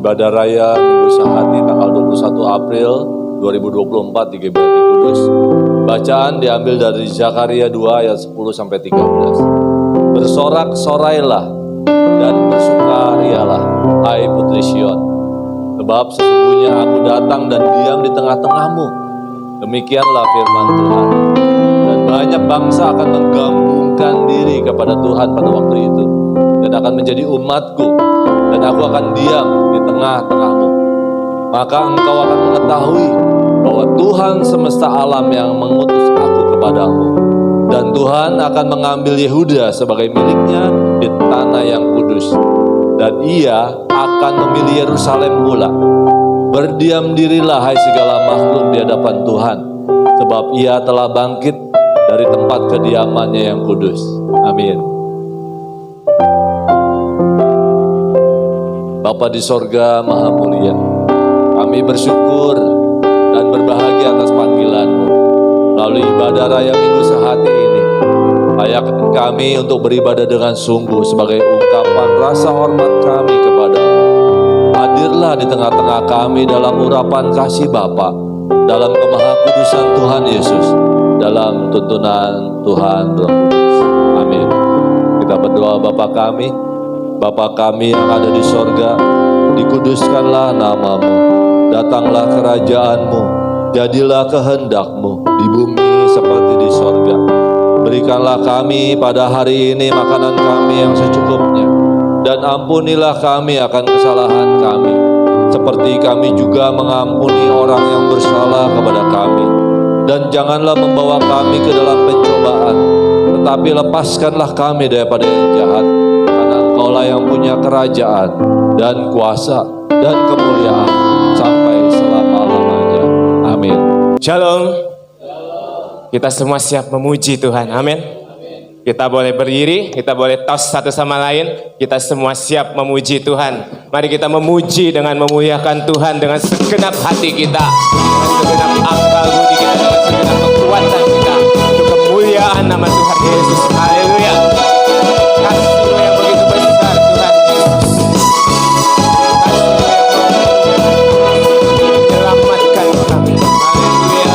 Ibadah Raya Minggu Sehati tanggal 21 April 2024 di GBRI Kudus. Bacaan diambil dari Zakaria 2 ayat 10-13. Bersorak-sorailah dan bersukarialah, hai putri Sion. Sebab sesungguhnya aku datang dan diam di tengah-tengahmu. Demikianlah firman Tuhan. Dan banyak bangsa akan menggabungkan diri kepada Tuhan pada waktu itu. Dan akan menjadi umatku. Dan aku akan diam di tengah-tengahmu. Maka engkau akan mengetahui bahwa Tuhan semesta alam yang mengutus aku kepadamu. Dan Tuhan akan mengambil Yehuda sebagai miliknya di tanah yang kudus. Dan ia akan memilih Yerusalem pula. Berdiam dirilah hai segala makhluk di hadapan Tuhan. Sebab ia telah bangkit dari tempat kediamannya yang kudus. Amin. Bapa di sorga maha mulia, kami bersyukur dan berbahagia atas panggilan-Mu. Melalui ibadah raya Minggu Sehati ini, layakkan kami untuk beribadah dengan sungguh sebagai ungkapan rasa hormat kami kepada-Mu. Hadirlah di tengah-tengah kami dalam urapan kasih Bapa, dalam kemahakudusan Tuhan Yesus, dalam tuntunan Tuhan Roh Kudus. Amin. Kita berdoa. Bapa kami yang ada di sorga, dikuduskanlah nama-Mu, datanglah kerajaan-Mu, jadilah kehendak-Mu di bumi seperti di sorga. Berikanlah kami pada hari ini makanan kami yang secukupnya, dan ampunilah kami akan kesalahan kami, seperti kami juga mengampuni orang yang bersalah kepada kami. Dan janganlah membawa kami ke dalam pencobaan, tetapi lepaskanlah kami daripada yang jahat. Karena Engkaulah yang punya kerajaan dan kuasa dan kemuliaan sampai selama-lamanya. Amin. Shalom. Kita semua siap memuji Tuhan. Amin. Kita boleh berdiri, kita boleh tos satu sama lain. Kita semua siap memuji Tuhan. Mari kita memuji dengan memuliakan Tuhan dengan segenap hati kita, dengan segenap akal budi kita, dengan segenap kekuatan kita, untuk kemuliaan nama Tuhan Yesus. Haleluya. Kasih-Mu yang begitu besar Tuhan Yesus. Kasih-Mu yang menyelamatkan kami. Haleluya.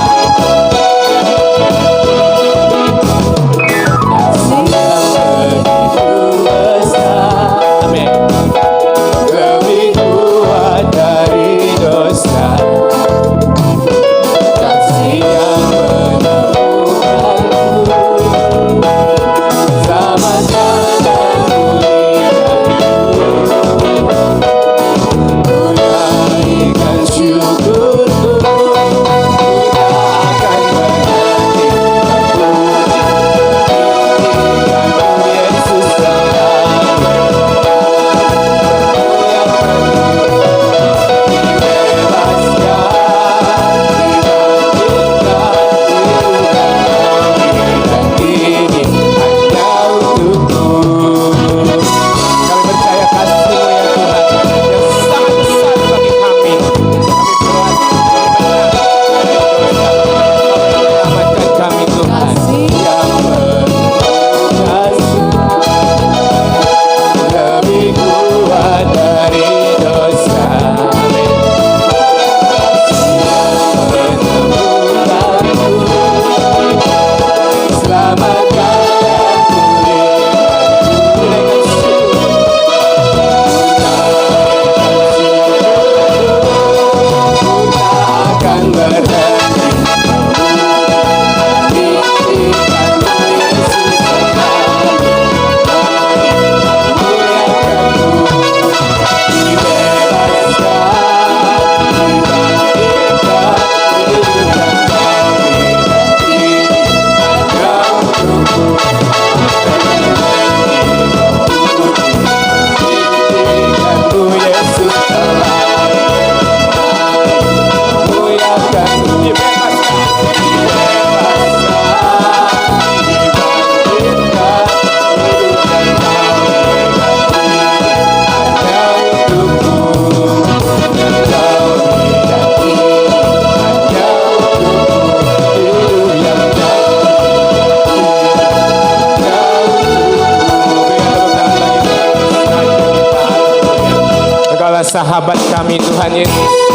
sahabat kami Tuhan Yesus.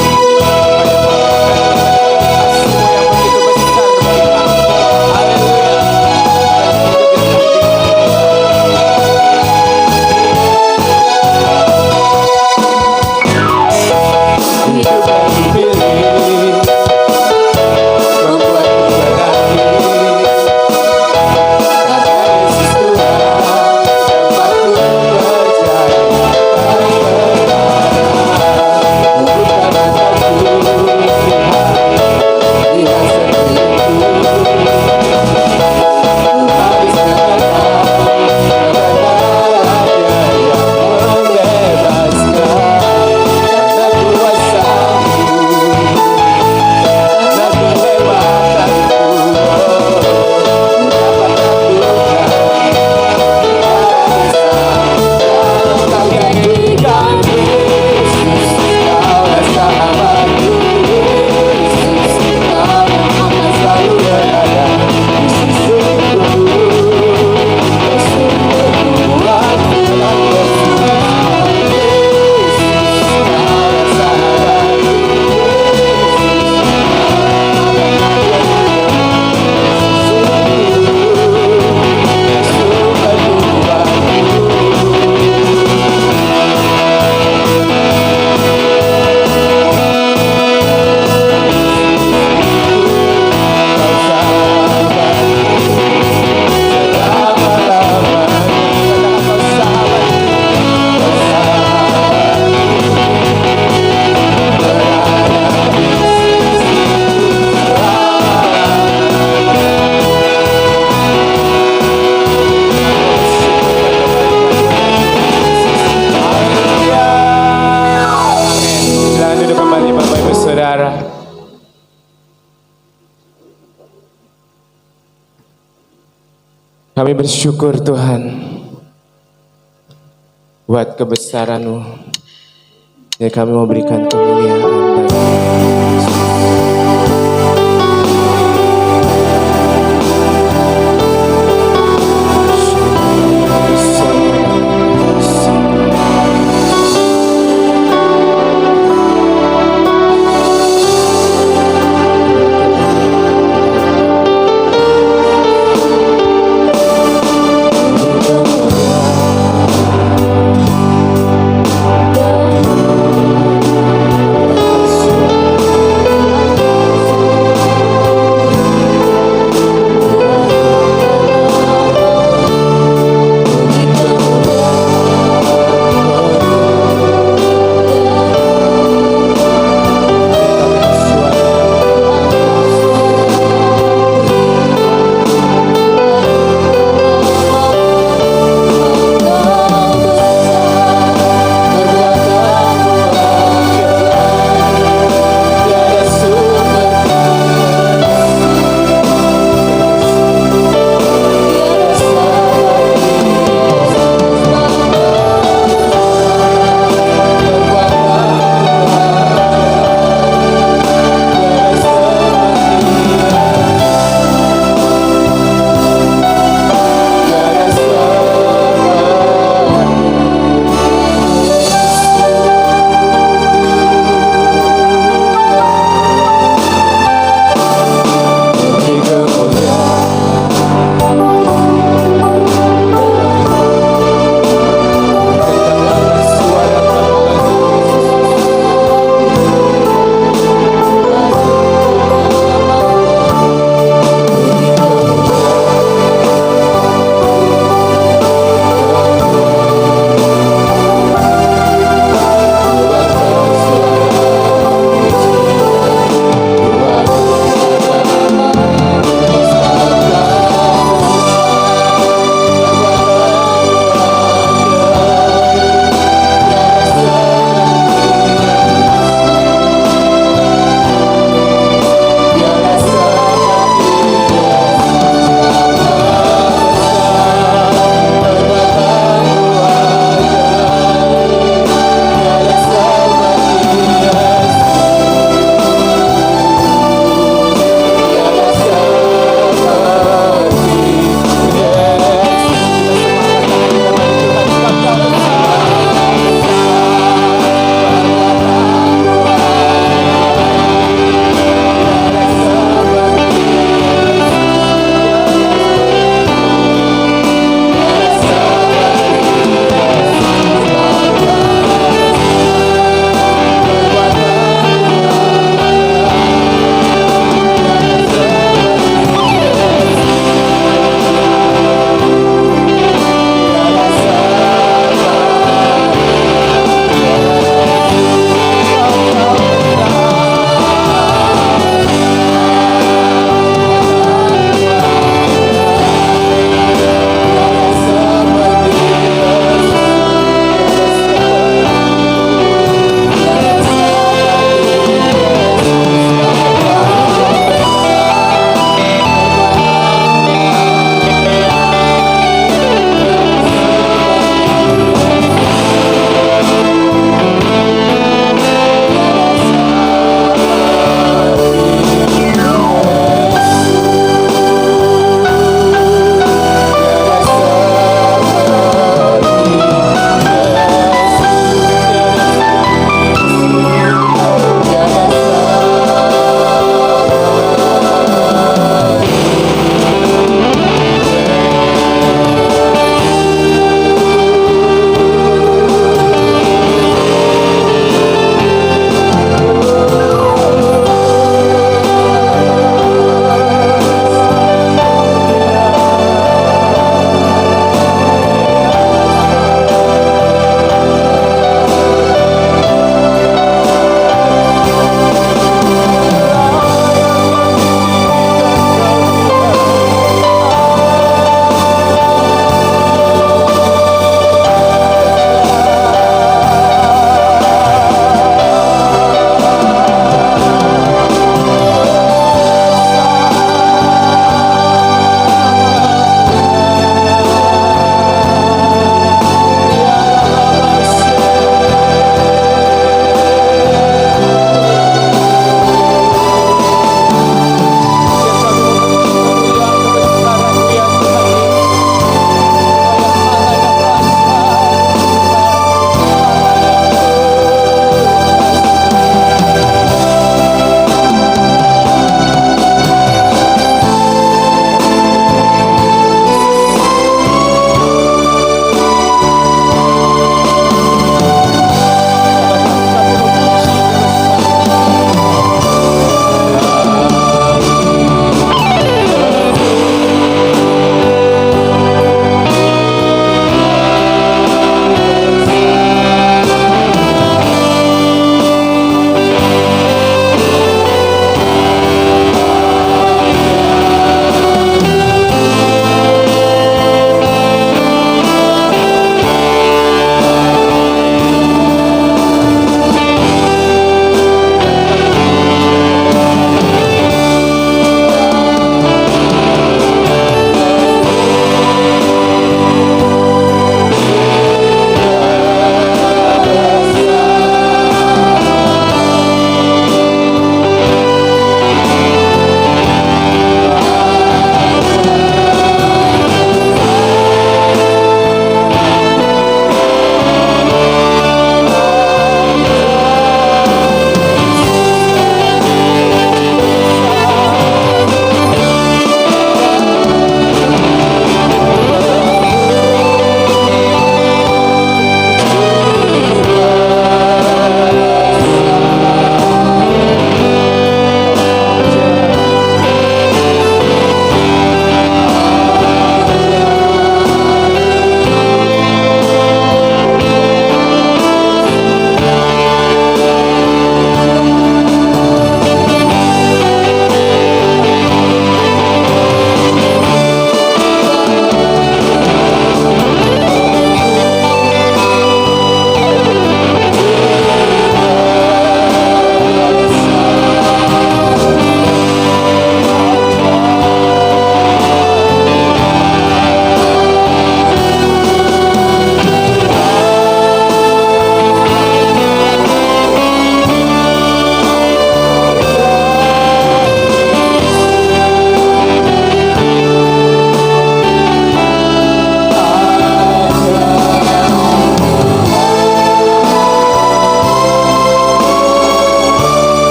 Kami bersyukur Tuhan buat kebesaran-Mu yang kami mau berikan kemuliaan bagi-Mu.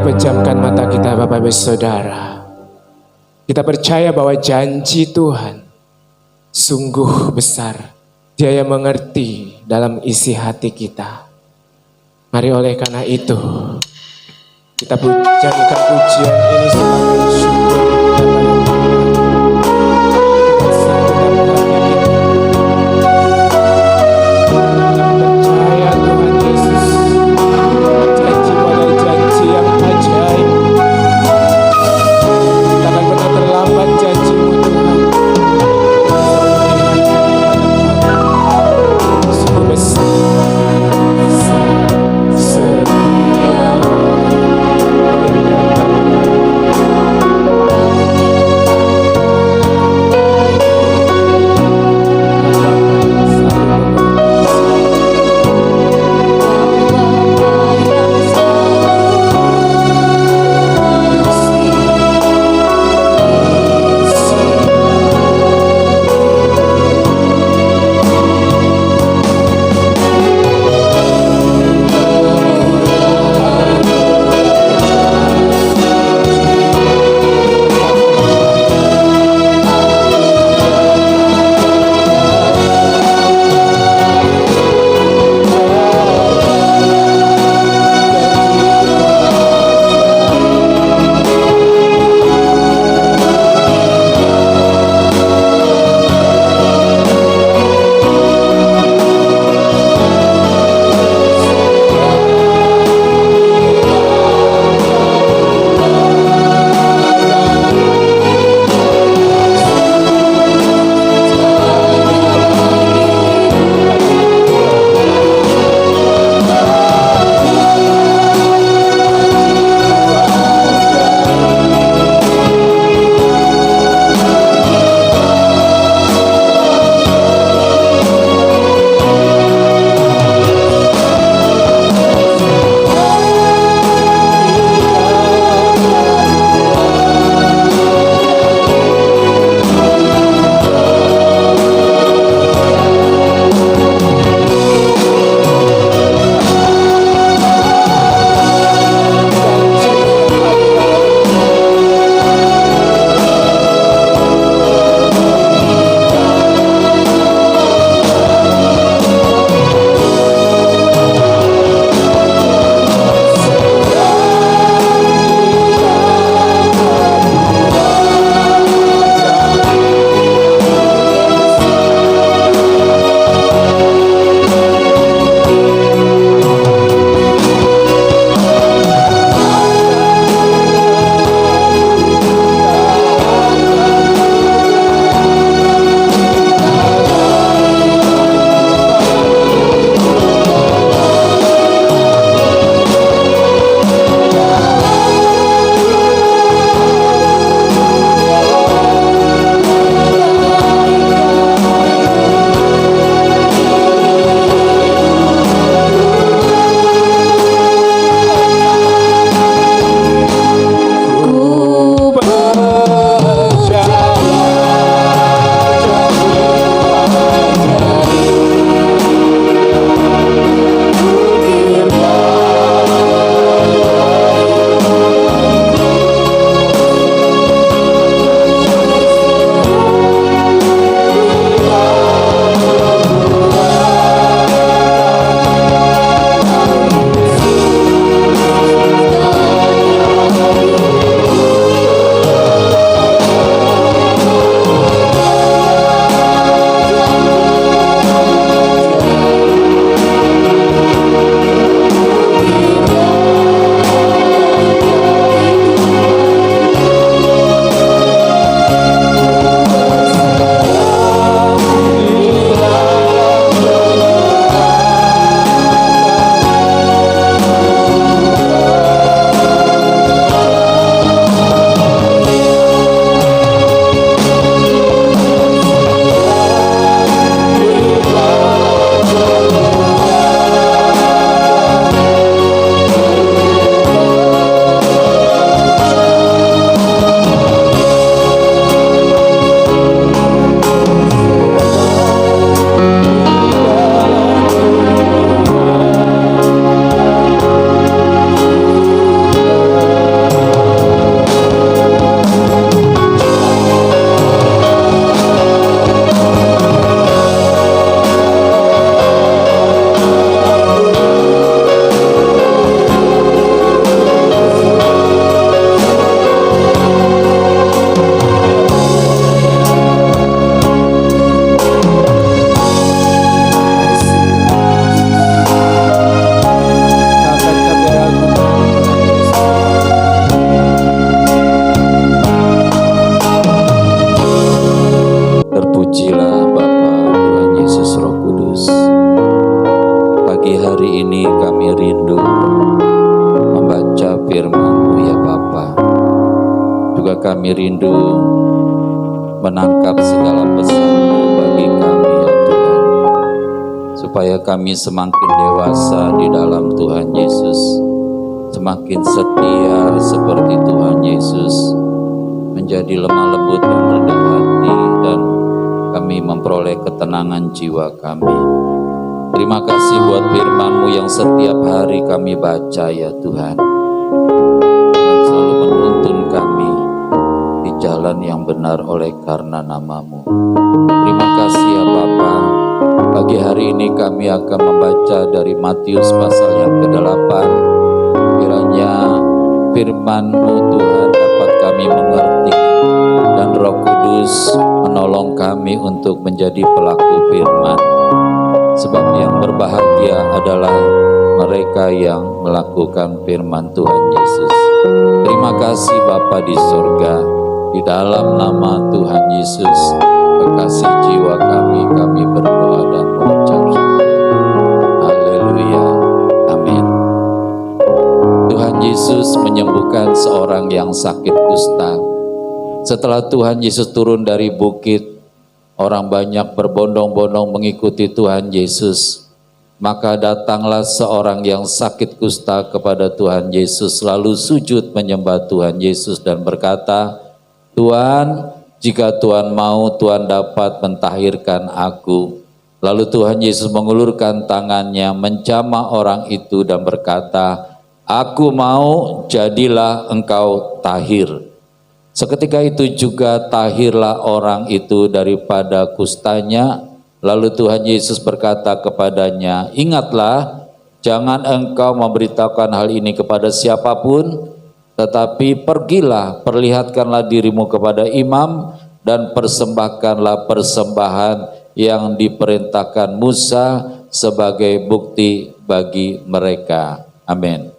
pejamkan mata kita Bapak Ibu Saudara. Kita percaya bahwa janji Tuhan sungguh besar. Dia yang mengerti dalam isi hati kita. Mari oleh karena itu, kita jadikan pujian ini sebagai syukur kepada juga kami rindu menangkap segala pesan-Mu bagi kami ya Tuhan, supaya kami semakin dewasa di dalam Tuhan Yesus, semakin setia seperti Tuhan Yesus, menjadi lemah lembut dan rendah hati, dan kami memperoleh ketenangan jiwa kami. Terima kasih buat firman-Mu yang setiap hari kami baca ya Tuhan, dan selalu menuntun kami di jalan yang benar oleh karena nama-Mu. Terima kasih ya Bapa. Pagi hari ini kami akan membaca dari Matius pasal yang ke-8. Kiranya firman-Mu Tuhan dapat kami mengerti, dan Roh Kudus menolong kami untuk menjadi pelaku firman. Sebab yang berbahagia adalah mereka yang melakukan firman Tuhan Yesus. Terima kasih Bapa di surga, di dalam nama Tuhan Yesus, kekasih jiwa kami berdoa dan mengucap syukur. Haleluya, amin. Tuhan Yesus menyembuhkan seorang yang sakit kusta. Setelah Tuhan Yesus turun dari bukit, orang banyak berbondong-bondong mengikuti Tuhan Yesus. Maka datanglah seorang yang sakit kusta kepada Tuhan Yesus, lalu sujud menyembah Tuhan Yesus dan berkata, "Tuhan, jika Tuhan mau, Tuhan dapat mentahirkan aku." Lalu Tuhan Yesus mengulurkan tangannya, menjamah orang itu dan berkata, "Aku mau, jadilah engkau tahir." Seketika itu juga tahirlah orang itu daripada kustanya. Lalu Tuhan Yesus berkata kepadanya, "Ingatlah, jangan engkau memberitahukan hal ini kepada siapapun, tetapi pergilah, perlihatkanlah dirimu kepada imam, dan persembahkanlah persembahan yang diperintahkan Musa sebagai bukti bagi mereka." Amin.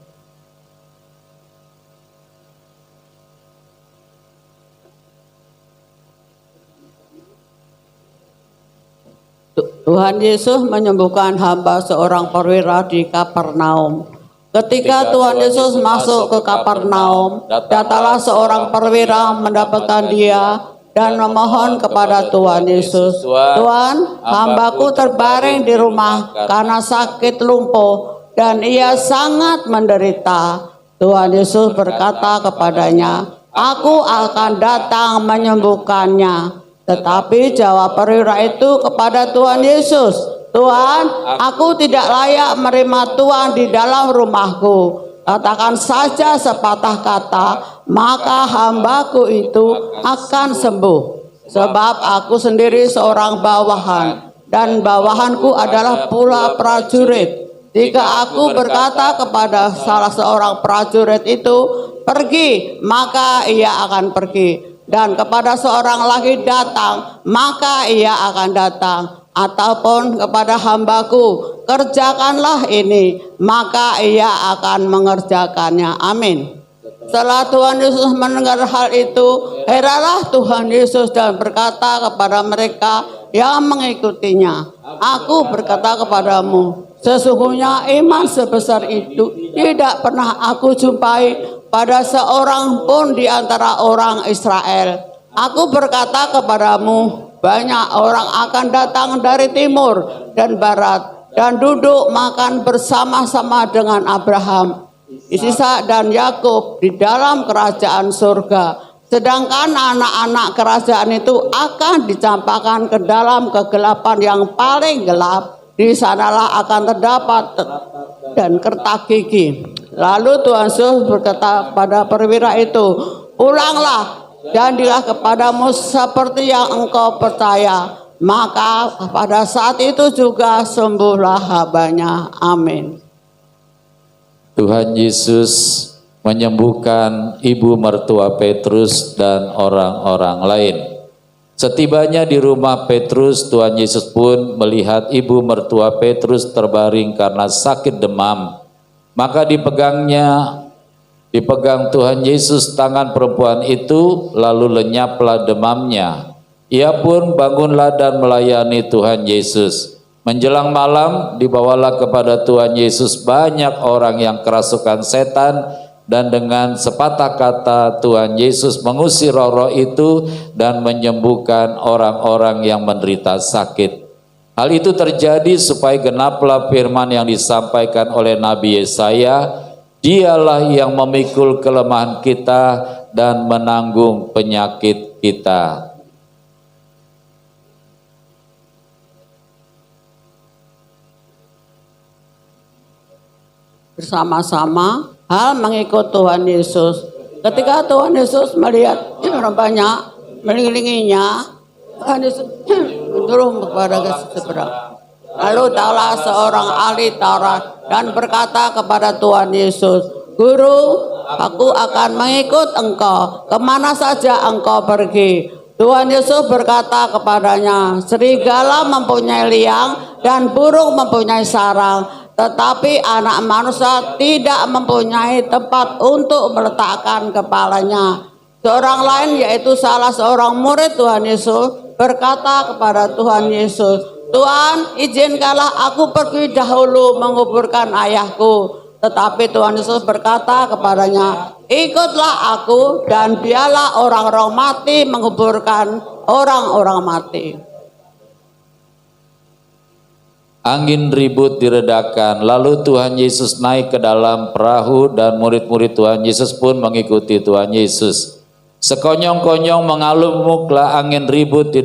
Tuhan Yesus menyembuhkan hamba seorang perwira di Kapernaum. Ketika Tuhan Yesus masuk ke Kapernaum, datanglah seorang perwira mendapatkan dia dan memohon kepada Tuhan Yesus, "Tuhan, hambaku terbaring di rumah karena sakit lumpuh dan ia sangat menderita." Tuhan Yesus berkata kepadanya, "Aku akan datang menyembuhkannya." Tetapi jawab perwira itu kepada Tuhan Yesus, "Tuhan, aku tidak layak menerima Tuhan di dalam rumahku. Katakan saja sepatah kata, maka hambaku itu akan sembuh. Sebab aku sendiri seorang bawahan, dan bawahanku adalah pula prajurit. Jika aku berkata kepada salah seorang prajurit itu, 'Pergi,' maka ia akan pergi. Dan kepada seorang lagi, 'Datang,' maka ia akan datang. Ataupun kepada hambaku, 'Kerjakanlah ini,' maka ia akan mengerjakannya." Amin. Setelah Tuhan Yesus mendengar hal itu, heranlah Tuhan Yesus dan berkata kepada mereka yang mengikutinya, "Aku berkata kepadamu, sesungguhnya iman sebesar itu tidak pernah aku jumpai pada seorang pun di antara orang Israel. Aku berkata kepadamu, banyak orang akan datang dari timur dan barat dan duduk makan bersama-sama dengan Abraham, Ishak dan Yakub di dalam kerajaan surga. Sedangkan anak-anak kerajaan itu akan dicampakkan ke dalam kegelapan yang paling gelap. Di sanalah akan terdapat dan kertak gigi." Lalu Tuhan Yesus berkata kepada perwira itu, "Pulanglah, jadilah kepadamu seperti yang engkau percaya." Maka pada saat itu juga sembuhlah hambanya. Amin. Tuhan Yesus menyembuhkan ibu mertua Petrus dan orang-orang lain. Setibanya di rumah Petrus, Tuhan Yesus pun melihat ibu mertua Petrus terbaring karena sakit demam. Maka dipegang Tuhan Yesus tangan perempuan itu, lalu lenyaplah demamnya. Ia pun bangunlah dan melayani Tuhan Yesus. Menjelang malam dibawalah kepada Tuhan Yesus banyak orang yang kerasukan setan dan dengan sepatah kata Tuhan Yesus mengusir roh-roh itu dan menyembuhkan orang-orang yang menderita sakit. Hal itu terjadi supaya genaplah firman yang disampaikan oleh Nabi Yesaya, Dialah yang memikul kelemahan kita dan menanggung penyakit kita. Bersama-sama hal mengikut Tuhan Yesus. Ketika Tuhan Yesus melihat orang banyak mengelilinginya, Tuhan Yesus turun kepada seberang. Lalu datanglah seorang ahli Taurat dan berkata kepada Tuhan Yesus, Guru, aku akan mengikut engkau kemana saja engkau pergi. Tuhan Yesus berkata kepadanya, serigala mempunyai liang dan burung mempunyai sarang, tetapi anak manusia tidak mempunyai tempat untuk meletakkan kepalanya. Seorang lain, yaitu salah seorang murid Tuhan Yesus, berkata kepada Tuhan Yesus, Tuhan, izinkanlah aku pergi dahulu menguburkan ayahku. Tetapi Tuhan Yesus berkata kepadanya, ikutlah aku dan biarlah orang-orang mati menguburkan orang-orang mati. Angin ribut diredakan, lalu Tuhan Yesus naik ke dalam perahu dan murid-murid Tuhan Yesus pun mengikuti Tuhan Yesus. Sekonyong-konyong mengalumuklah angin ribut di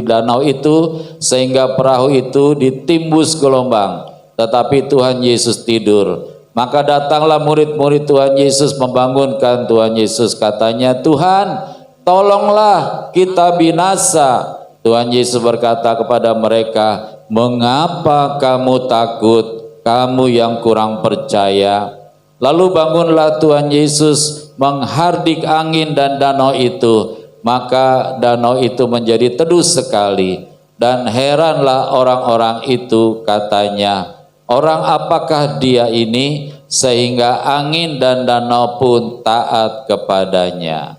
danau itu sehingga perahu itu ditimbus gelombang. Tetapi Tuhan Yesus tidur. Maka datanglah murid-murid Tuhan Yesus membangunkan Tuhan Yesus. Katanya, Tuhan, tolonglah kita binasa. Tuhan Yesus berkata kepada mereka, mengapa kamu takut, kamu yang kurang percaya? Lalu bangunlah Tuhan Yesus menghardik angin dan danau itu, maka danau itu menjadi teduh sekali. Dan heranlah orang-orang itu, katanya, orang apakah dia ini sehingga angin dan danau pun taat kepadanya.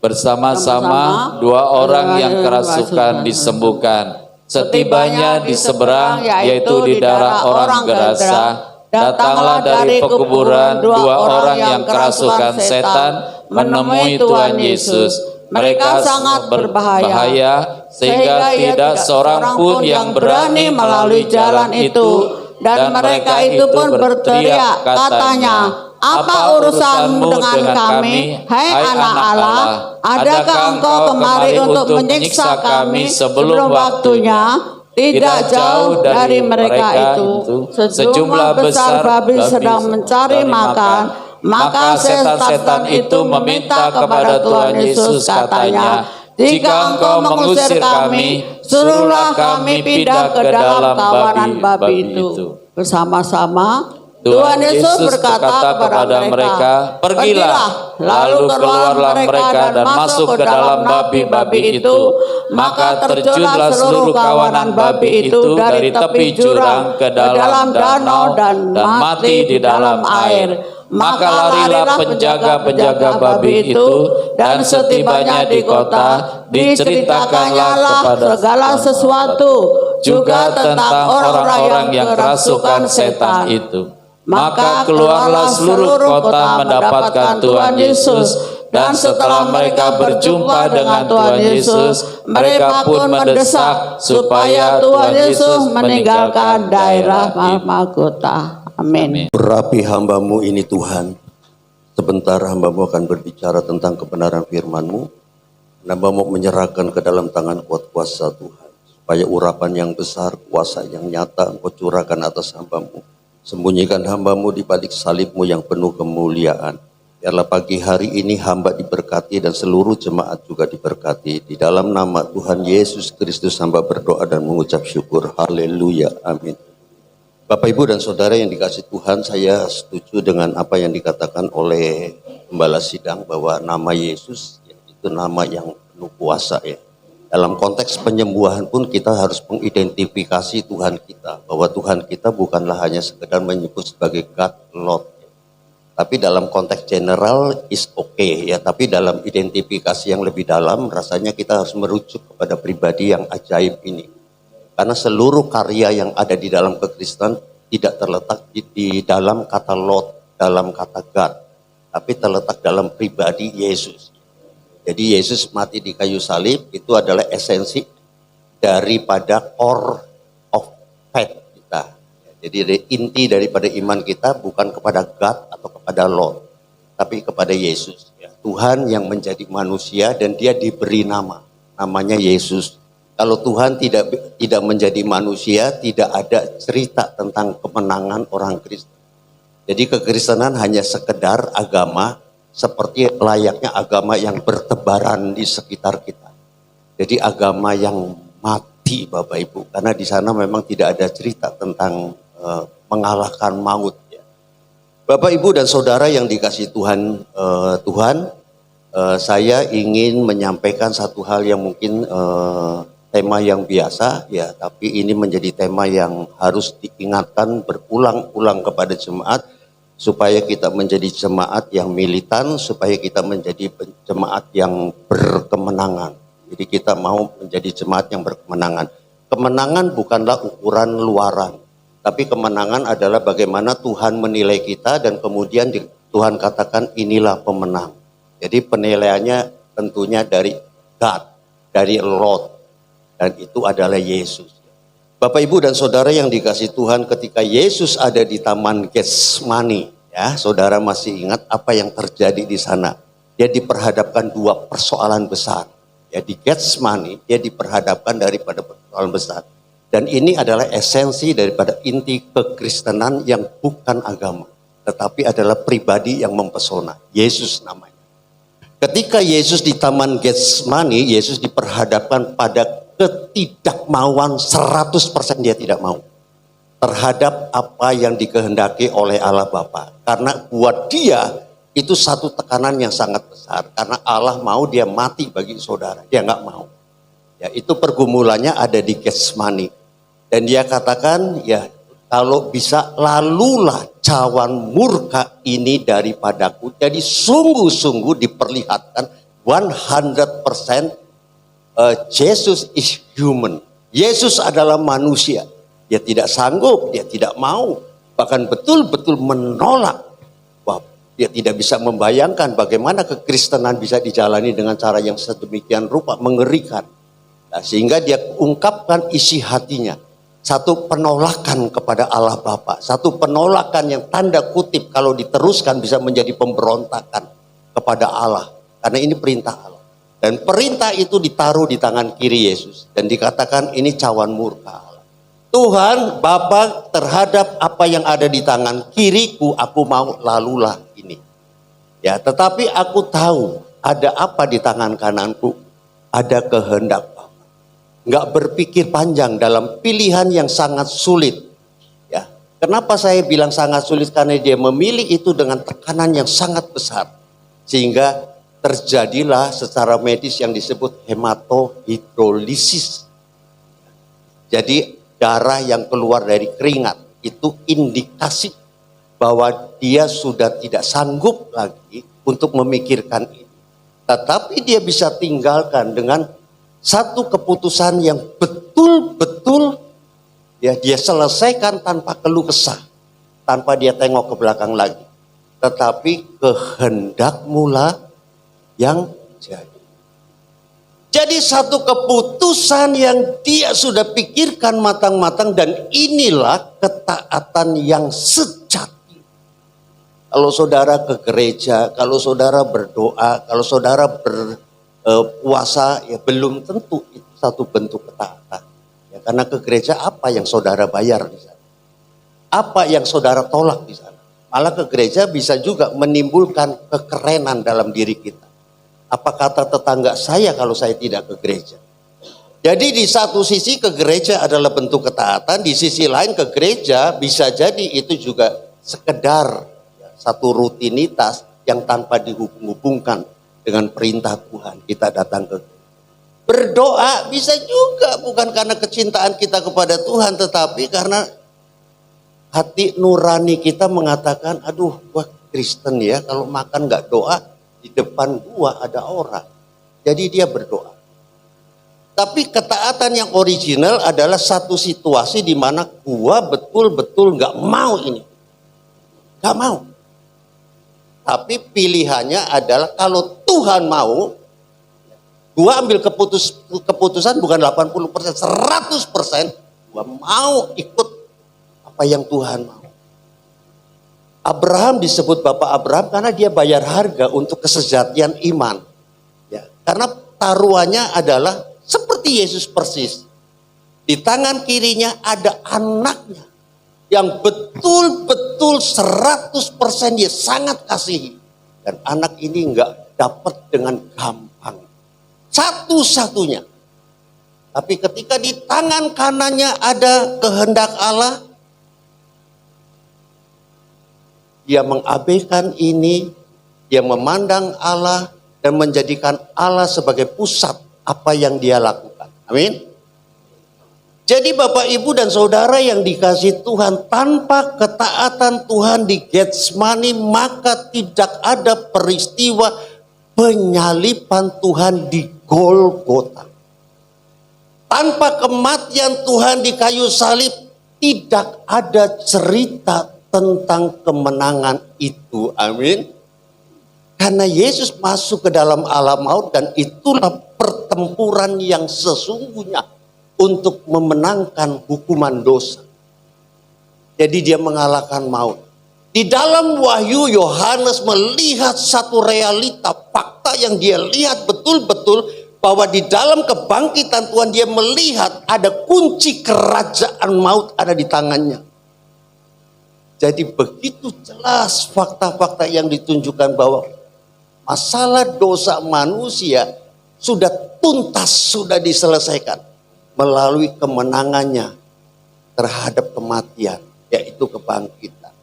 Bersama-sama dua orang yang kerasukan disembuhkan. Setibanya di seberang, yaitu di daerah orang Gerasa, datanglah dari pekuburan dua orang yang kerasukan setan menemui Tuhan Yesus. Mereka sangat berbahaya sehingga tidak seorang pun yang berani melalui jalan itu, dan mereka itu pun berteriak, katanya, apa urusanmu dengan kami, hai anak Allah? Adakah engkau kemari untuk menyiksa kami sebelum waktunya? Tidak jauh dari mereka itu sejumlah besar babi sedang mencari makan. Maka setan-setan itu meminta kepada Tuhan Yesus, katanya, jika engkau mengusir kami, suruhlah kami pindah ke dalam kawanan babi itu. Bersama-sama Tuhan Yesus berkata kepada mereka, pergilah. Lalu keluarlah mereka dan masuk ke dalam babi-babi itu. Maka terjunlah seluruh kawanan babi itu dari tepi jurang ke dalam danau dan mati di dalam air. Maka larilah penjaga-penjaga babi itu, dan setibanya di kota diceritakanlah kepada segala sesuatu, juga tentang orang-orang yang kerasukan setan itu. Maka keluarlah seluruh kota mendapatkan Tuhan Yesus, dan setelah mereka berjumpa dengan Tuhan Yesus, mereka pun mendesak supaya Tuhan Yesus meninggalkan daerah Malmagota. Amin. Berapi hamba-Mu ini Tuhan, sebentar hamba-Mu akan berbicara tentang kebenaran firman-Mu. Hamba-Mu menyerahkan ke dalam tangan kuat kuasa Tuhan, supaya urapan yang besar, kuasa yang nyata Engkau curahkan atas hamba-Mu. Sembunyikan hamba-Mu di balik salib-Mu yang penuh kemuliaan. Biarlah pagi hari ini hamba diberkati dan seluruh jemaat juga diberkati. Di dalam nama Tuhan Yesus Kristus hamba berdoa dan mengucap syukur. Haleluya. Amin. Bapak, Ibu, dan Saudara yang dikasihi Tuhan, saya setuju dengan apa yang dikatakan oleh Gembala Sidang bahwa nama Yesus itu nama yang penuh kuasa ya. Dalam konteks penyembuhan pun kita harus mengidentifikasi Tuhan kita, bahwa Tuhan kita bukanlah hanya sekedar menyebut sebagai God, Lord. Tapi dalam konteks general is okay ya, tapi dalam identifikasi yang lebih dalam rasanya kita harus merujuk kepada pribadi yang ajaib ini. Karena seluruh karya yang ada di dalam kekristenan tidak terletak di dalam kata Lot, dalam kata God, tapi terletak dalam pribadi Yesus. Jadi Yesus mati di kayu salib itu adalah esensi daripada core of faith kita. Jadi inti daripada iman kita bukan kepada God atau kepada Lot, tapi kepada Yesus. Tuhan yang menjadi manusia dan dia diberi namanya Yesus. Kalau Tuhan tidak menjadi manusia, tidak ada cerita tentang kemenangan orang Kristen. Jadi kekristenan hanya sekedar agama seperti layaknya agama yang bertebaran di sekitar kita. Jadi agama yang mati Bapak Ibu, karena di sana memang tidak ada cerita tentang mengalahkan maut. Ya. Bapak Ibu dan Saudara yang dikasihi Tuhan, saya ingin menyampaikan satu hal yang mungkin tema yang biasa ya, tapi ini menjadi tema yang harus diingatkan berulang-ulang kepada jemaat supaya kita menjadi jemaat yang militan, supaya kita menjadi jemaat yang berkemenangan. Jadi kita mau menjadi jemaat yang berkemenangan. Kemenangan bukanlah ukuran luaran, tapi kemenangan adalah bagaimana Tuhan menilai kita dan kemudian Tuhan katakan inilah pemenang. Jadi penilaiannya tentunya dari God, dari Lord. Dan itu adalah Yesus. Bapak Ibu dan Saudara yang dikasihi Tuhan, ketika Yesus ada di Taman Getsemani, ya, Saudara masih ingat apa yang terjadi di sana? Dia diperhadapkan dua persoalan besar. Ya, di Getsemani dia diperhadapkan daripada persoalan besar. Dan ini adalah esensi daripada inti kekristenan yang bukan agama, tetapi adalah pribadi yang mempesona. Yesus namanya. Ketika Yesus di Taman Getsemani, Yesus diperhadapkan pada ketidakmauan 100% dia tidak mau terhadap apa yang dikehendaki oleh Allah Bapa. Karena buat dia itu satu tekanan yang sangat besar. Karena Allah mau dia mati bagi saudara, dia nggak mau. Ya, itu pergumulannya ada di Getsemani. Dan dia katakan, ya kalau bisa lalulah cawan murka ini daripadaku. Jadi sungguh-sungguh diperlihatkan 100% Jesus is human. Yesus adalah manusia. Dia tidak sanggup, dia tidak mau. Bahkan betul-betul menolak. Wah, dia tidak bisa membayangkan bagaimana kekristenan bisa dijalani dengan cara yang sedemikian rupa, mengerikan. Nah, sehingga dia ungkapkan isi hatinya. Satu penolakan kepada Allah Bapa. Satu penolakan yang tanda kutip kalau diteruskan bisa menjadi pemberontakan kepada Allah. Karena ini perintah Allah. Dan perintah itu ditaruh di tangan kiri Yesus. Dan dikatakan ini cawan murka Allah. Tuhan Bapa, terhadap apa yang ada di tangan kiriku, aku mau lalulah ini. Ya, tetapi aku tahu ada apa di tangan kananku. Ada kehendak Bapa. Enggak berpikir panjang dalam pilihan yang sangat sulit. Ya, kenapa saya bilang sangat sulit? Karena dia memilih itu dengan tekanan yang sangat besar. Sehingga terjadilah secara medis yang disebut hematohidrolisis. Jadi darah yang keluar dari keringat itu indikasi bahwa dia sudah tidak sanggup lagi untuk memikirkan ini. Tetapi dia bisa tinggalkan dengan satu keputusan yang betul-betul ya dia selesaikan tanpa keluh kesah, tanpa dia tengok ke belakang lagi. Tetapi kehendakmu lah yang jadi. Jadi satu keputusan yang dia sudah pikirkan matang-matang dan inilah ketaatan yang sejati. Kalau saudara ke gereja, kalau saudara berdoa, kalau saudara berpuasa, ya belum tentu itu satu bentuk ketaatan. Ya, karena ke gereja apa yang saudara bayar di sana? Apa yang saudara tolak di sana? Malah ke gereja bisa juga menimbulkan kekerenan dalam diri kita. Apa kata tetangga saya kalau saya tidak ke gereja? Jadi di satu sisi ke gereja adalah bentuk ketaatan, di sisi lain ke gereja bisa jadi itu juga sekedar satu rutinitas yang tanpa dihubung-hubungkan dengan perintah Tuhan. Kita datang ke berdoa bisa juga bukan karena kecintaan kita kepada Tuhan, tetapi karena hati nurani kita mengatakan, aduh gua Kristen ya, kalau makan gak doa, di depan gua ada orang. Jadi dia berdoa. Tapi ketaatan yang original adalah satu situasi di mana gua betul-betul nggak mau ini. Nggak mau. Tapi pilihannya adalah kalau Tuhan mau, gua ambil keputusan bukan 80%, 100%, gua mau ikut apa yang Tuhan mau. Abraham disebut Bapak Abraham karena dia bayar harga untuk kesejatian iman. Ya, karena taruhannya adalah seperti Yesus persis. Di tangan kirinya ada anaknya yang betul-betul 100% dia sangat kasihi. Dan anak ini enggak dapat dengan gampang. Satu-satunya. Tapi ketika di tangan kanannya ada kehendak Allah, dia mengabaikan ini, dia memandang Allah dan menjadikan Allah sebagai pusat apa yang dia lakukan. Amin. Jadi Bapak Ibu dan Saudara yang dikasihi Tuhan, tanpa ketaatan Tuhan di Getsemani maka tidak ada peristiwa penyaliban Tuhan di Golgota. Tanpa kematian Tuhan di kayu salib tidak ada cerita tentang kemenangan itu. Amin. Karena Yesus masuk ke dalam alam maut dan itulah pertempuran yang sesungguhnya untuk memenangkan hukuman dosa. Jadi dia mengalahkan maut. Di dalam Wahyu Yohanes melihat satu realita, fakta yang dia lihat betul-betul bahwa di dalam kebangkitan Tuhan dia melihat ada kunci kerajaan maut ada di tangannya. Jadi begitu jelas fakta-fakta yang ditunjukkan bahwa masalah dosa manusia sudah tuntas, sudah diselesaikan melalui kemenangannya terhadap kematian, yaitu kebangkitan.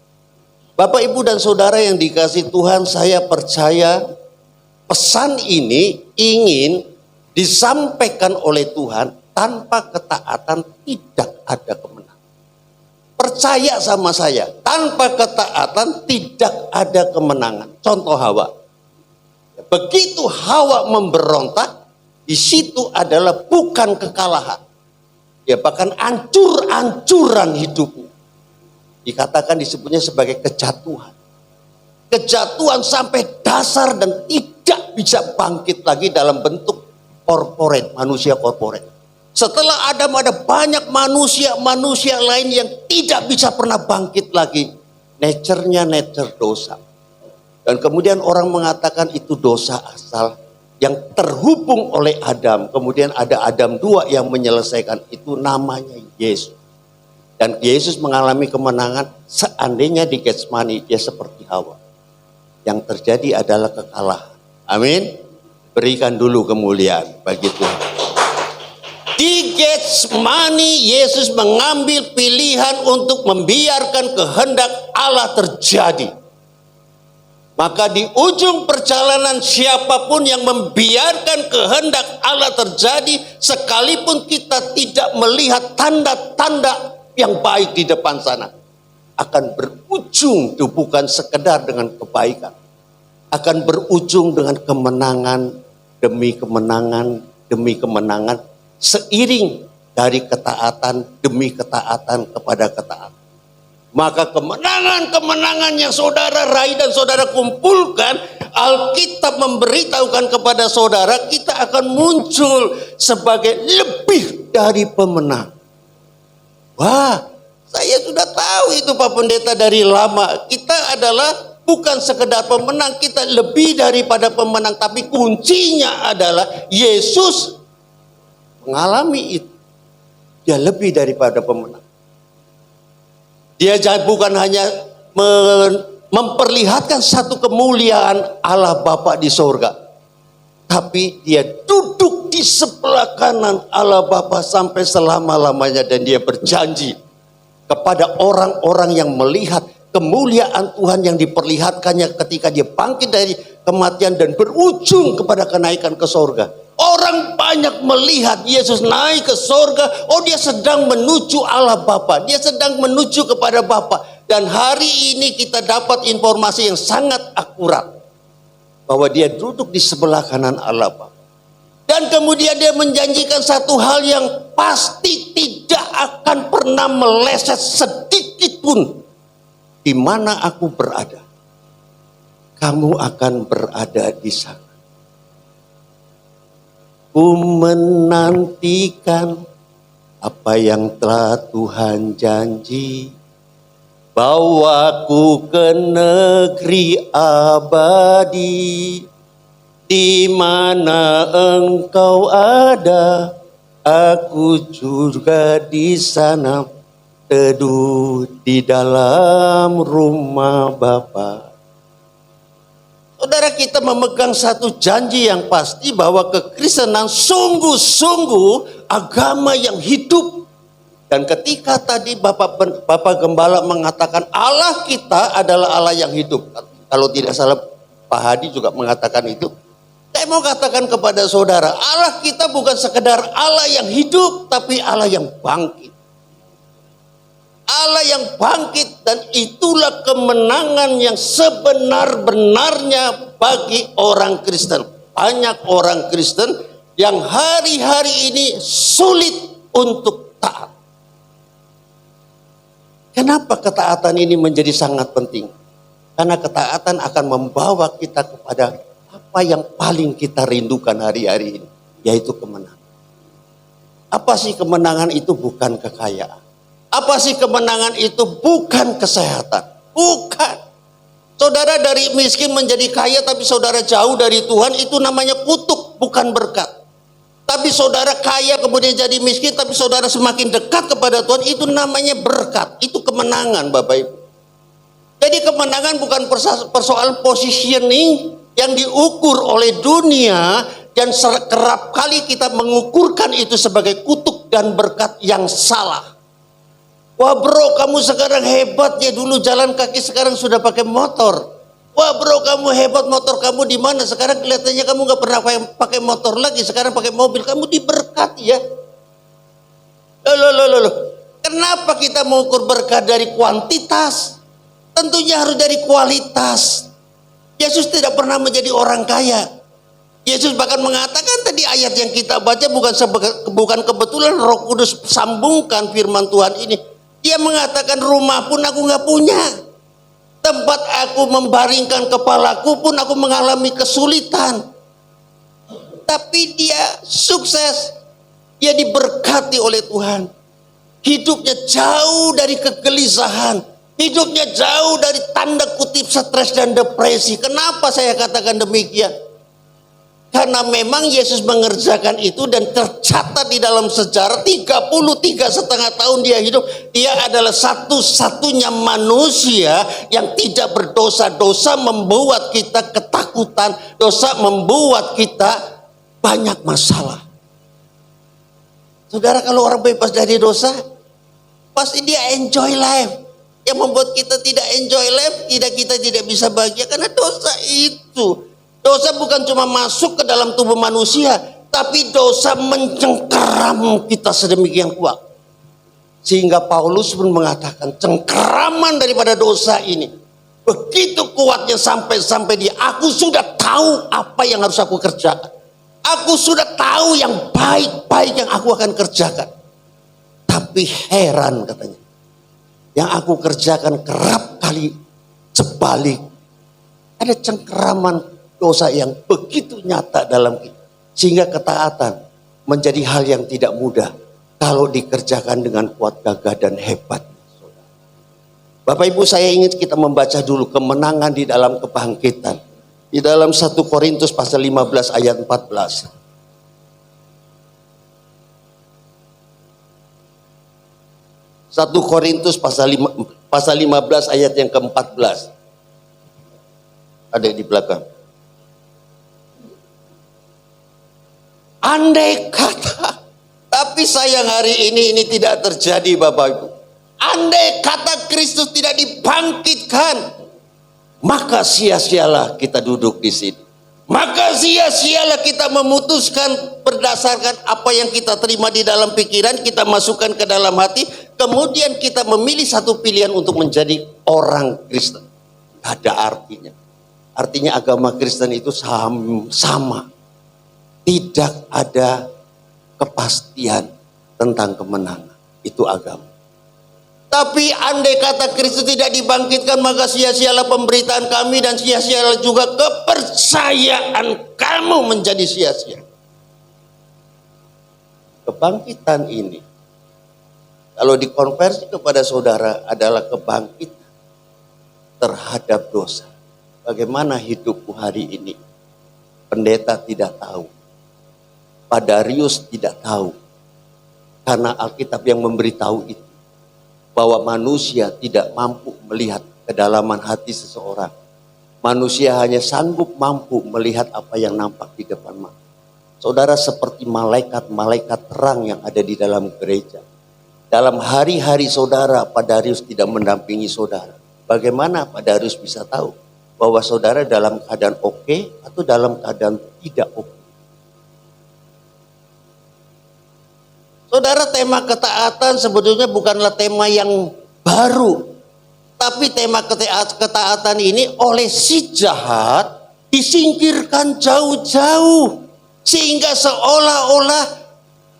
Bapak, Ibu, dan Saudara yang dikasihi Tuhan, saya percaya pesan ini ingin disampaikan oleh Tuhan. Tanpa ketaatan tidak ada kemenangan. Percaya sama saya, tanpa ketaatan tidak ada kemenangan. Contoh Hawa. Begitu Hawa memberontak, di situ adalah bukan kekalahan. Ya, bahkan ancur-ancuran hidupnya. Dikatakan disebutnya sebagai kejatuhan. Kejatuhan sampai dasar dan tidak bisa bangkit lagi dalam bentuk korporat, manusia korporat. Setelah Adam ada banyak manusia lain yang tidak bisa pernah bangkit lagi. Nature-nya nature dosa. Dan kemudian orang mengatakan itu dosa asal yang terhubung oleh Adam. Kemudian ada Adam 2 yang menyelesaikan itu, namanya Yesus. Dan Yesus mengalami kemenangan. Seandainya di Getsemani dia seperti Hawa. Yang terjadi adalah kekalahan. Amin. Berikan dulu kemuliaan bagi Tuhan. Di Getsemani Yesus mengambil pilihan untuk membiarkan kehendak Allah terjadi. Maka di ujung perjalanan siapapun yang membiarkan kehendak Allah terjadi, sekalipun kita tidak melihat tanda-tanda yang baik di depan sana, akan berujung itu bukan sekedar dengan kebaikan, akan berujung dengan kemenangan demi kemenangan demi kemenangan, seiring dari ketaatan demi ketaatan kepada ketaatan. Maka kemenangan-kemenangan yang saudara raih dan saudara kumpulkan, Alkitab memberitahukan kepada saudara, kita akan muncul sebagai lebih dari pemenang. Wah, saya sudah tahu itu Pak Pendeta dari lama. Kita adalah bukan sekedar pemenang, kita lebih daripada pemenang. Tapi kuncinya adalah Yesus mengalami itu. Dia lebih daripada pemenang. Dia bukan hanya memperlihatkan satu kemuliaan Allah Bapa di sorga, tapi dia duduk di sebelah kanan Allah Bapa sampai selama-lamanya, dan dia berjanji kepada orang-orang yang melihat kemuliaan Tuhan yang diperlihatkannya ketika dia bangkit dari kematian dan berujung kepada kenaikan ke sorga. Orang banyak melihat Yesus naik ke sorga, oh dia sedang menuju Allah Bapa, dia sedang menuju kepada Bapa. Dan hari ini kita dapat informasi yang sangat akurat bahwa dia duduk di sebelah kanan Allah Bapa. Dan kemudian dia menjanjikan satu hal yang pasti tidak akan pernah meleset sedikit pun. Di mana aku berada, kamu akan berada di sana. Ku menantikan apa yang telah Tuhan janji, bawaku ke negeri abadi, di mana engkau ada, aku juga di sana, teduh di dalam rumah Bapa. Saudara, kita memegang satu janji yang pasti bahwa kekristenan sungguh-sungguh agama yang hidup. Dan ketika tadi Bapak Gembala mengatakan Allah kita adalah Allah yang hidup, kalau tidak salah Pak Hadi juga mengatakan itu. Saya mau katakan kepada saudara, Allah kita bukan sekedar Allah yang hidup, tapi Allah yang bangkit. Allah yang bangkit, dan itulah kemenangan yang sebenar-benarnya bagi orang Kristen. Banyak orang Kristen yang hari-hari ini sulit untuk taat. Kenapa ketaatan ini menjadi sangat penting? Karena ketaatan akan membawa kita kepada apa yang paling kita rindukan hari-hari ini, yaitu kemenangan. Apa sih kemenangan itu? Bukan kekayaan. Apa sih kemenangan itu? Bukan kesehatan. Bukan. Saudara dari miskin menjadi kaya tapi saudara jauh dari Tuhan, itu namanya kutuk, bukan berkat. Tapi saudara kaya kemudian jadi miskin tapi saudara semakin dekat kepada Tuhan, itu namanya berkat. Itu kemenangan, Bapak Ibu. Jadi kemenangan bukan persoalan positioning yang diukur oleh dunia, dan kerap kali kita mengukurkan itu sebagai kutuk dan berkat yang salah. Wah bro, kamu sekarang hebat ya, dulu jalan kaki sekarang sudah pakai motor. Wah bro, kamu hebat, motor kamu di mana? Sekarang kelihatannya kamu nggak pernah pakai motor lagi, sekarang pakai mobil. Kamu diberkati ya. Loh. Kenapa kita mengukur berkat dari kuantitas? Tentunya harus dari kualitas. Yesus tidak pernah menjadi orang kaya. Yesus bahkan mengatakan tadi ayat yang kita baca bukan kebetulan Roh Kudus sambungkan firman Tuhan ini. Dia mengatakan rumah pun aku nggak punya. Tempat aku membaringkan kepalaku pun aku mengalami kesulitan. Tapi dia sukses. Dia diberkati oleh Tuhan. Hidupnya jauh dari kegelisahan. Hidupnya jauh dari tanda kutip stres dan depresi. Kenapa saya katakan demikian? Karena memang Yesus mengerjakan itu dan tercatat di dalam sejarah 33,5 tahun dia hidup. Dia adalah satu-satunya manusia yang tidak berdosa. Dosa membuat kita ketakutan. Dosa membuat kita banyak masalah. Saudara, kalau orang bebas dari dosa, pasti dia enjoy life. Yang membuat kita tidak enjoy life, kita tidak bisa bahagia karena dosa itu. Dosa bukan cuma masuk ke dalam tubuh manusia, tapi dosa mencengkeram kita sedemikian kuat. Sehingga Paulus pun mengatakan cengkeraman daripada dosa ini begitu kuatnya sampai dia, aku sudah tahu apa yang harus aku kerjakan. Aku sudah tahu yang baik-baik yang aku akan kerjakan. Tapi heran katanya, yang aku kerjakan kerap kali sebalik. Ada cengkeraman dosa yang begitu nyata dalam kita. Sehingga ketaatan menjadi hal yang tidak mudah kalau dikerjakan dengan kuat gagah dan hebat. Bapak Ibu, saya ingin kita membaca dulu kemenangan di dalam kebangkitan. Di dalam 1 Korintus pasal 15 ayat 14. 1 Korintus pasal 15 ayat yang ke-14. Ada di belakang. Andai kata, tapi sayang hari ini tidak terjadi Bapak Ibu. Andai kata Kristus tidak dibangkitkan, maka sia-sialah kita duduk di sini. Maka sia-sialah kita memutuskan berdasarkan apa yang kita terima di dalam pikiran, kita masukkan ke dalam hati, kemudian kita memilih satu pilihan untuk menjadi orang Kristen. Gak ada artinya. Artinya agama Kristen itu sama. tidak ada kepastian tentang kemenangan. Itu agama. Tapi andai kata Kristus tidak dibangkitkan, maka sia-sialah pemberitaan kami dan sia-sialah juga kepercayaan kamu menjadi sia-sia. Kebangkitan ini, kalau dikonversi kepada saudara, adalah kebangkitan terhadap dosa. Bagaimana hidupku hari ini? Pendeta tidak tahu. Pak Darius tidak tahu. Karena Alkitab yang memberitahu itu. Bahwa manusia tidak mampu melihat kedalaman hati seseorang. Manusia hanya sanggup mampu melihat apa yang nampak di depan mata. Saudara seperti malaikat-malaikat terang yang ada di dalam gereja. Dalam hari-hari saudara, Pak Darius tidak mendampingi saudara. Bagaimana Pak Darius bisa tahu bahwa saudara dalam keadaan oke atau dalam keadaan tidak oke? Saudara, tema ketaatan sebetulnya bukanlah tema yang baru. Tapi tema ketaatan ini oleh si jahat disingkirkan jauh-jauh. Sehingga seolah-olah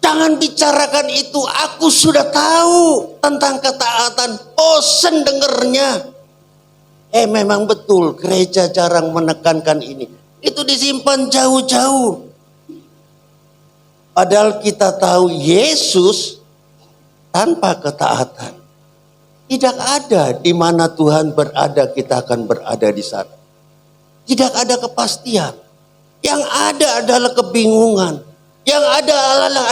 jangan bicarakan itu, aku sudah tahu tentang ketaatan, bosan dengernya. Memang betul gereja jarang menekankan ini. Itu disimpan jauh-jauh. Padahal kita tahu Yesus tanpa ketaatan tidak ada di mana Tuhan berada, kita akan berada di sana. Tidak ada kepastian. Yang ada adalah kebingungan. Yang ada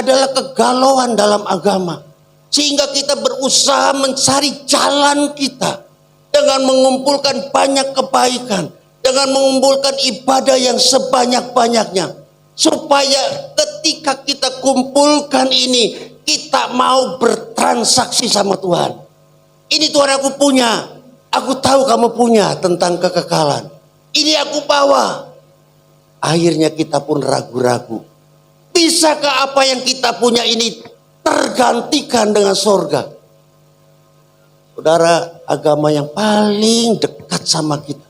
adalah kegalauan dalam agama. Sehingga kita berusaha mencari jalan kita dengan mengumpulkan banyak kebaikan, dengan mengumpulkan ibadah yang sebanyak-banyaknya. Supaya ketika kita kumpulkan ini, kita mau bertransaksi sama Tuhan. Ini Tuhan aku punya. Aku tahu kamu punya tentang kekekalan. Ini aku bawa. Akhirnya kita pun ragu-ragu. Bisakah apa yang kita punya ini tergantikan dengan sorga? Saudara, agama yang paling dekat sama kita.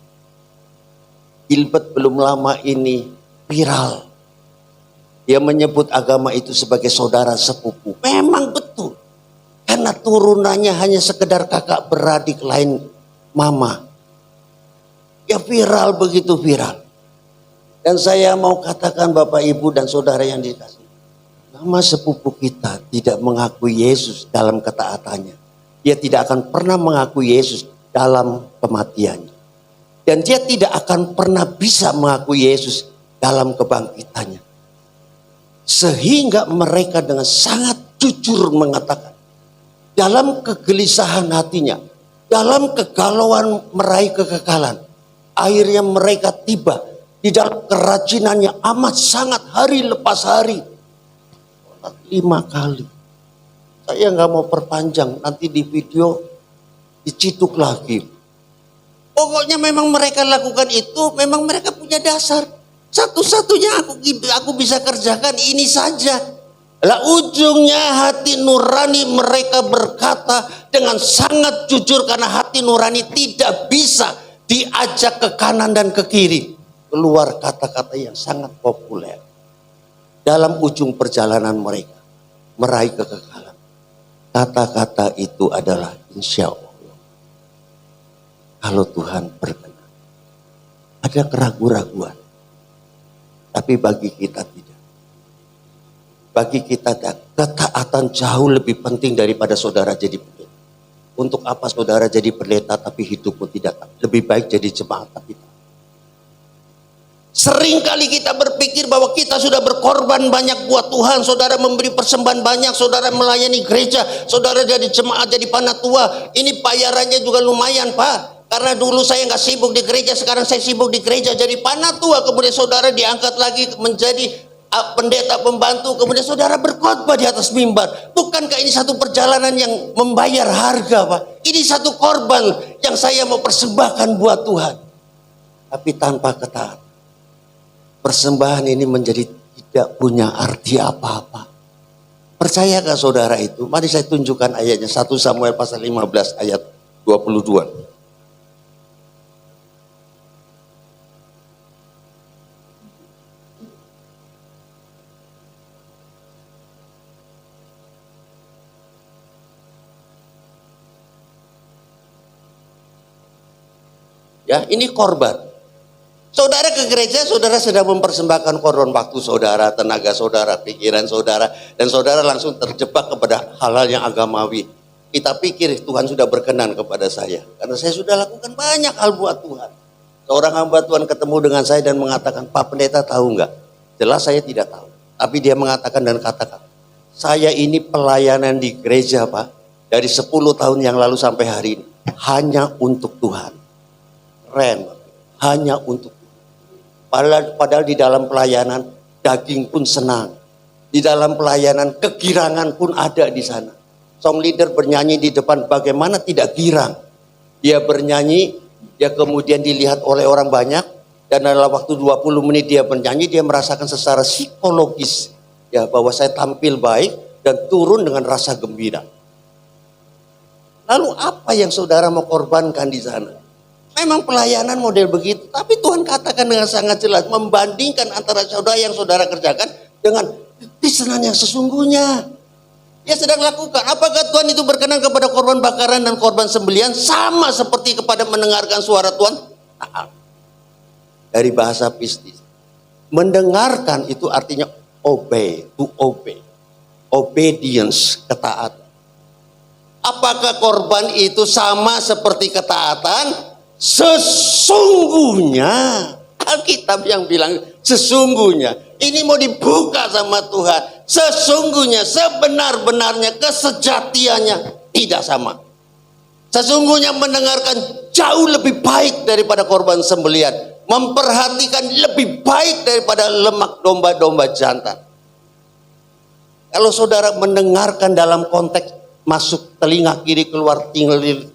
Gilbert belum lama ini viral. Dia menyebut agama itu sebagai saudara sepupu. Memang betul. Karena turunannya hanya sekedar kakak beradik lain mama. Ya viral, begitu viral. Dan saya mau katakan Bapak Ibu dan saudara yang dikasih. Mama sepupu kita tidak mengakui Yesus dalam ketaatannya. Dia tidak akan pernah mengakui Yesus dalam kematiannya. Dan dia tidak akan pernah bisa mengakui Yesus dalam kebangkitannya. Sehingga mereka dengan sangat jujur mengatakan, dalam kegelisahan hatinya, dalam kegalauan meraih kekekalan, akhirnya mereka tiba di dalam kerajinannya amat sangat hari lepas hari. 5 kali. Saya nggak mau perpanjang, nanti di video diciduk lagi. Pokoknya memang mereka lakukan itu, memang mereka punya dasar. Satu-satunya aku bisa kerjakan ini saja. Lah ujungnya hati nurani mereka berkata dengan sangat jujur, karena hati nurani tidak bisa diajak ke kanan dan ke kiri. Keluar kata-kata yang sangat populer dalam ujung perjalanan mereka meraih kekekalan. Kata-kata itu adalah insya Allah. Kalau Tuhan berkenan. Ada keraguan-raguan. Tapi bagi kita tidak. Bagi kita ketaatan jauh lebih penting daripada saudara jadi pendeta. Untuk apa saudara jadi pendeta tapi hidupmu tidak? Lebih baik jadi jemaat tapi tidak. Seringkali kita berpikir bahwa kita sudah berkorban banyak buat Tuhan. Saudara memberi persembahan banyak, saudara melayani gereja, saudara jadi jemaat, jadi panatua. Ini bayarannya juga lumayan Pak. Karena dulu saya nggak sibuk di gereja, sekarang saya sibuk di gereja jadi panatua. Kemudian saudara diangkat lagi menjadi pendeta pembantu. Kemudian saudara berkhotbah di atas mimbar. Bukankah ini satu perjalanan yang membayar harga Pak? Ini satu korban yang saya mau persembahkan buat Tuhan. Tapi tanpa ketaatan, persembahan ini menjadi tidak punya arti apa-apa. Percayakah saudara itu? Mari saya tunjukkan ayatnya. 1 Samuel pasal 15 ayat 22. Ya, ini korban. Saudara ke gereja, saudara sedang mempersembahkan korban waktu saudara, tenaga saudara, pikiran saudara, dan saudara langsung terjebak kepada hal-hal yang agamawi. Kita pikir Tuhan sudah berkenan kepada saya, karena saya sudah lakukan banyak hal buat Tuhan. Seorang hamba Tuhan ketemu dengan saya dan mengatakan, Pak Pendeta tahu nggak? Jelas saya tidak tahu. Tapi dia mengatakan dan katakan, saya ini pelayanan di gereja Pak, dari 10 tahun yang lalu sampai hari ini, hanya untuk Tuhan. Keren, hanya untuk Tuhan. Padahal di dalam pelayanan, daging pun senang. Di dalam pelayanan, kegirangan pun ada di sana. Song leader bernyanyi di depan, bagaimana tidak girang. Dia bernyanyi, dia kemudian dilihat oleh orang banyak, dan dalam waktu 20 menit dia bernyanyi, dia merasakan secara psikologis ya bahwa saya tampil baik dan turun dengan rasa gembira. Lalu apa yang saudara mau korbankan di sana? Memang pelayanan model begitu, tapi Tuhan katakan dengan sangat jelas, membandingkan antara saudara yang saudara kerjakan dengan Kristenan yang sesungguhnya. Dia sedang lakukan. Apakah Tuhan itu berkenan kepada korban bakaran dan korban sembelihan sama seperti kepada mendengarkan suara Tuhan? Nah, dari bahasa Pistis, mendengarkan itu artinya obey, to obey, obedience, ketaatan. Apakah korban itu sama seperti ketaatan? Sesungguhnya, Alkitab yang bilang sesungguhnya. Ini mau dibuka sama Tuhan. Sesungguhnya, sebenar-benarnya, kesejatiannya tidak sama. Sesungguhnya mendengarkan jauh lebih baik daripada korban sembelihan. Memperhatikan lebih baik daripada lemak domba-domba jantan. Kalau saudara mendengarkan dalam konteks masuk telinga kiri, keluar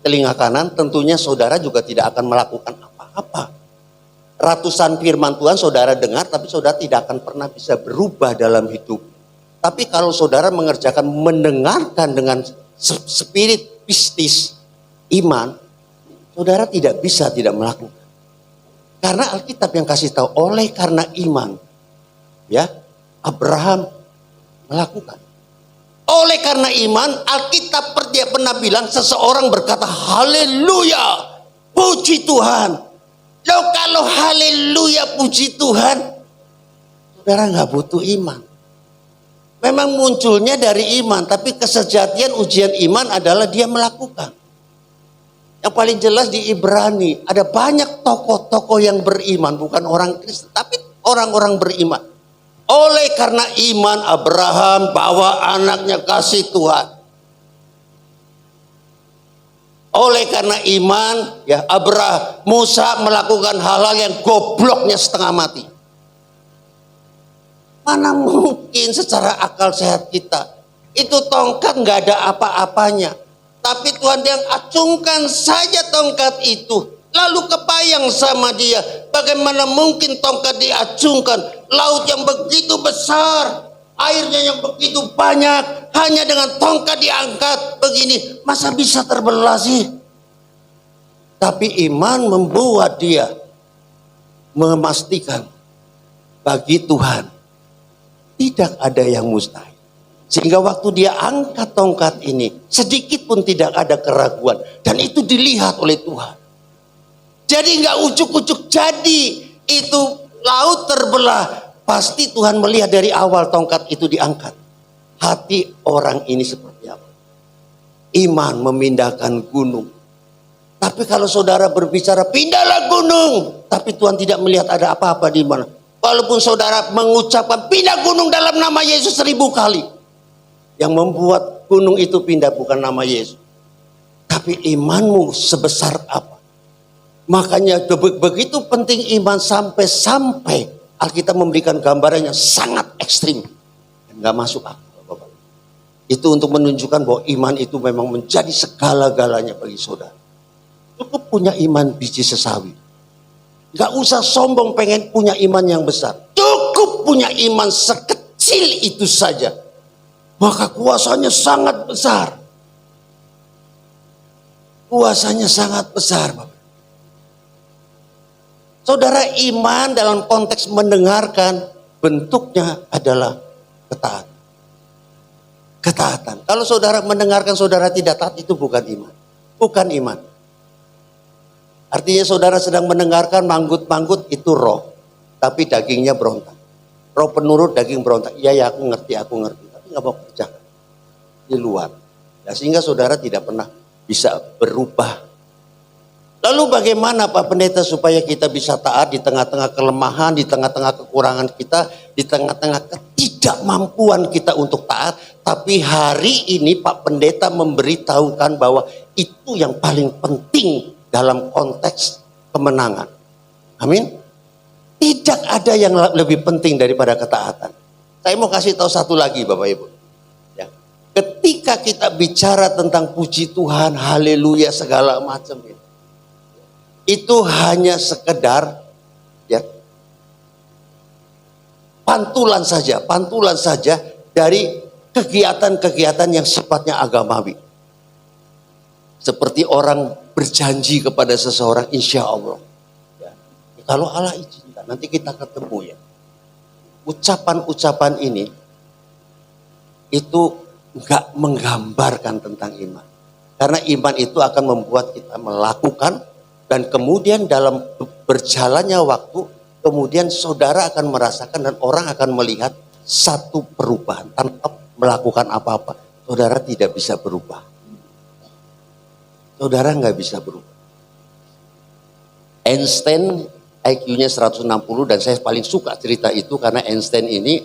telinga kanan, tentunya saudara juga tidak akan melakukan apa-apa. Ratusan firman Tuhan saudara dengar, tapi saudara tidak akan pernah bisa berubah dalam hidup. Tapi kalau saudara mengerjakan mendengarkan dengan spirit pistis, iman, saudara tidak bisa tidak melakukan. Karena Alkitab yang kasih tahu, oleh karena iman, ya Abraham melakukan. Oleh karena iman, Alkitab dia pernah bilang seseorang berkata, haleluya, puji Tuhan. Loh kalau haleluya puji Tuhan, saudara nggak butuh iman. Memang munculnya dari iman, tapi kesejatian ujian iman adalah dia melakukan. Yang paling jelas di Ibrani, ada banyak tokoh-tokoh yang beriman, bukan orang Kristen, tapi orang-orang beriman. Oleh karena iman Abraham bawa anaknya kasih Tuhan. Oleh karena iman, ya Abraham, Musa melakukan hal-hal yang gobloknya setengah mati. Mana mungkin secara akal sehat kita, itu tongkat nggak ada apa-apanya. Tapi Tuhan yang acungkan saja tongkat itu, lalu kepayang sama dia. Bagaimana mungkin tongkat diacungkan? Laut yang begitu besar, airnya yang begitu banyak, hanya dengan tongkat diangkat begini, masa bisa terbelah sih? Tapi iman membuat dia memastikan bagi Tuhan tidak ada yang mustahil. Sehingga waktu dia angkat tongkat ini, sedikit pun tidak ada keraguan. Dan itu dilihat oleh Tuhan. Jadi nggak ujuk-ujuk jadi itu laut terbelah. Pasti Tuhan melihat dari awal tongkat itu diangkat. Hati orang ini seperti apa? Iman memindahkan gunung. Tapi kalau saudara berbicara pindahlah gunung, tapi Tuhan tidak melihat ada apa-apa di mana. Walaupun saudara mengucapkan pindah gunung dalam nama Yesus 1000 kali, yang membuat gunung itu pindah bukan nama Yesus, tapi imanmu sebesar apa. Makanya begitu penting iman sampai Alkitab memberikan gambaran yang sangat ekstrim, nggak masuk akal, Bapak. Itu untuk menunjukkan bahwa iman itu memang menjadi segala-galanya bagi saudara. Cukup punya iman biji sesawi. Gak usah sombong pengen punya iman yang besar. Cukup punya iman sekecil itu saja. Maka kuasanya sangat besar. Kuasanya sangat besar, Bapak. Saudara, iman dalam konteks mendengarkan bentuknya adalah ketaatan. Ketaatan. Kalau saudara mendengarkan saudara tidak taat, itu bukan iman. Bukan iman. Artinya saudara sedang mendengarkan manggut-manggut itu roh, tapi dagingnya berontak. Roh penurut, daging berontak. Iya ya, aku ngerti, tapi nggak mau kerja di luar. Nah, sehingga saudara tidak pernah bisa berubah. Lalu bagaimana Pak Pendeta supaya kita bisa taat di tengah-tengah kelemahan, di tengah-tengah kekurangan kita, di tengah-tengah ketidakmampuan kita untuk taat. Tapi hari ini Pak Pendeta memberitahukan bahwa itu yang paling penting dalam konteks kemenangan. Amin. Tidak ada yang lebih penting daripada ketaatan. Saya mau kasih tahu satu lagi Bapak Ibu. Ya. Ketika kita bicara tentang puji Tuhan, haleluya segala macam itu hanya sekedar ya pantulan saja dari kegiatan-kegiatan yang sifatnya agamawi. Seperti orang berjanji kepada seseorang, insya Allah. Ya. Kalau Allah izinkan, nanti kita ketemu ya. Ucapan-ucapan ini itu enggak menggambarkan tentang iman. Karena iman itu akan membuat kita melakukan, dan kemudian dalam berjalannya waktu, kemudian saudara akan merasakan dan orang akan melihat satu perubahan tanpa melakukan apa-apa. Saudara tidak bisa berubah. Saudara nggak bisa berubah. Einstein IQ-nya 160 dan saya paling suka cerita itu karena Einstein ini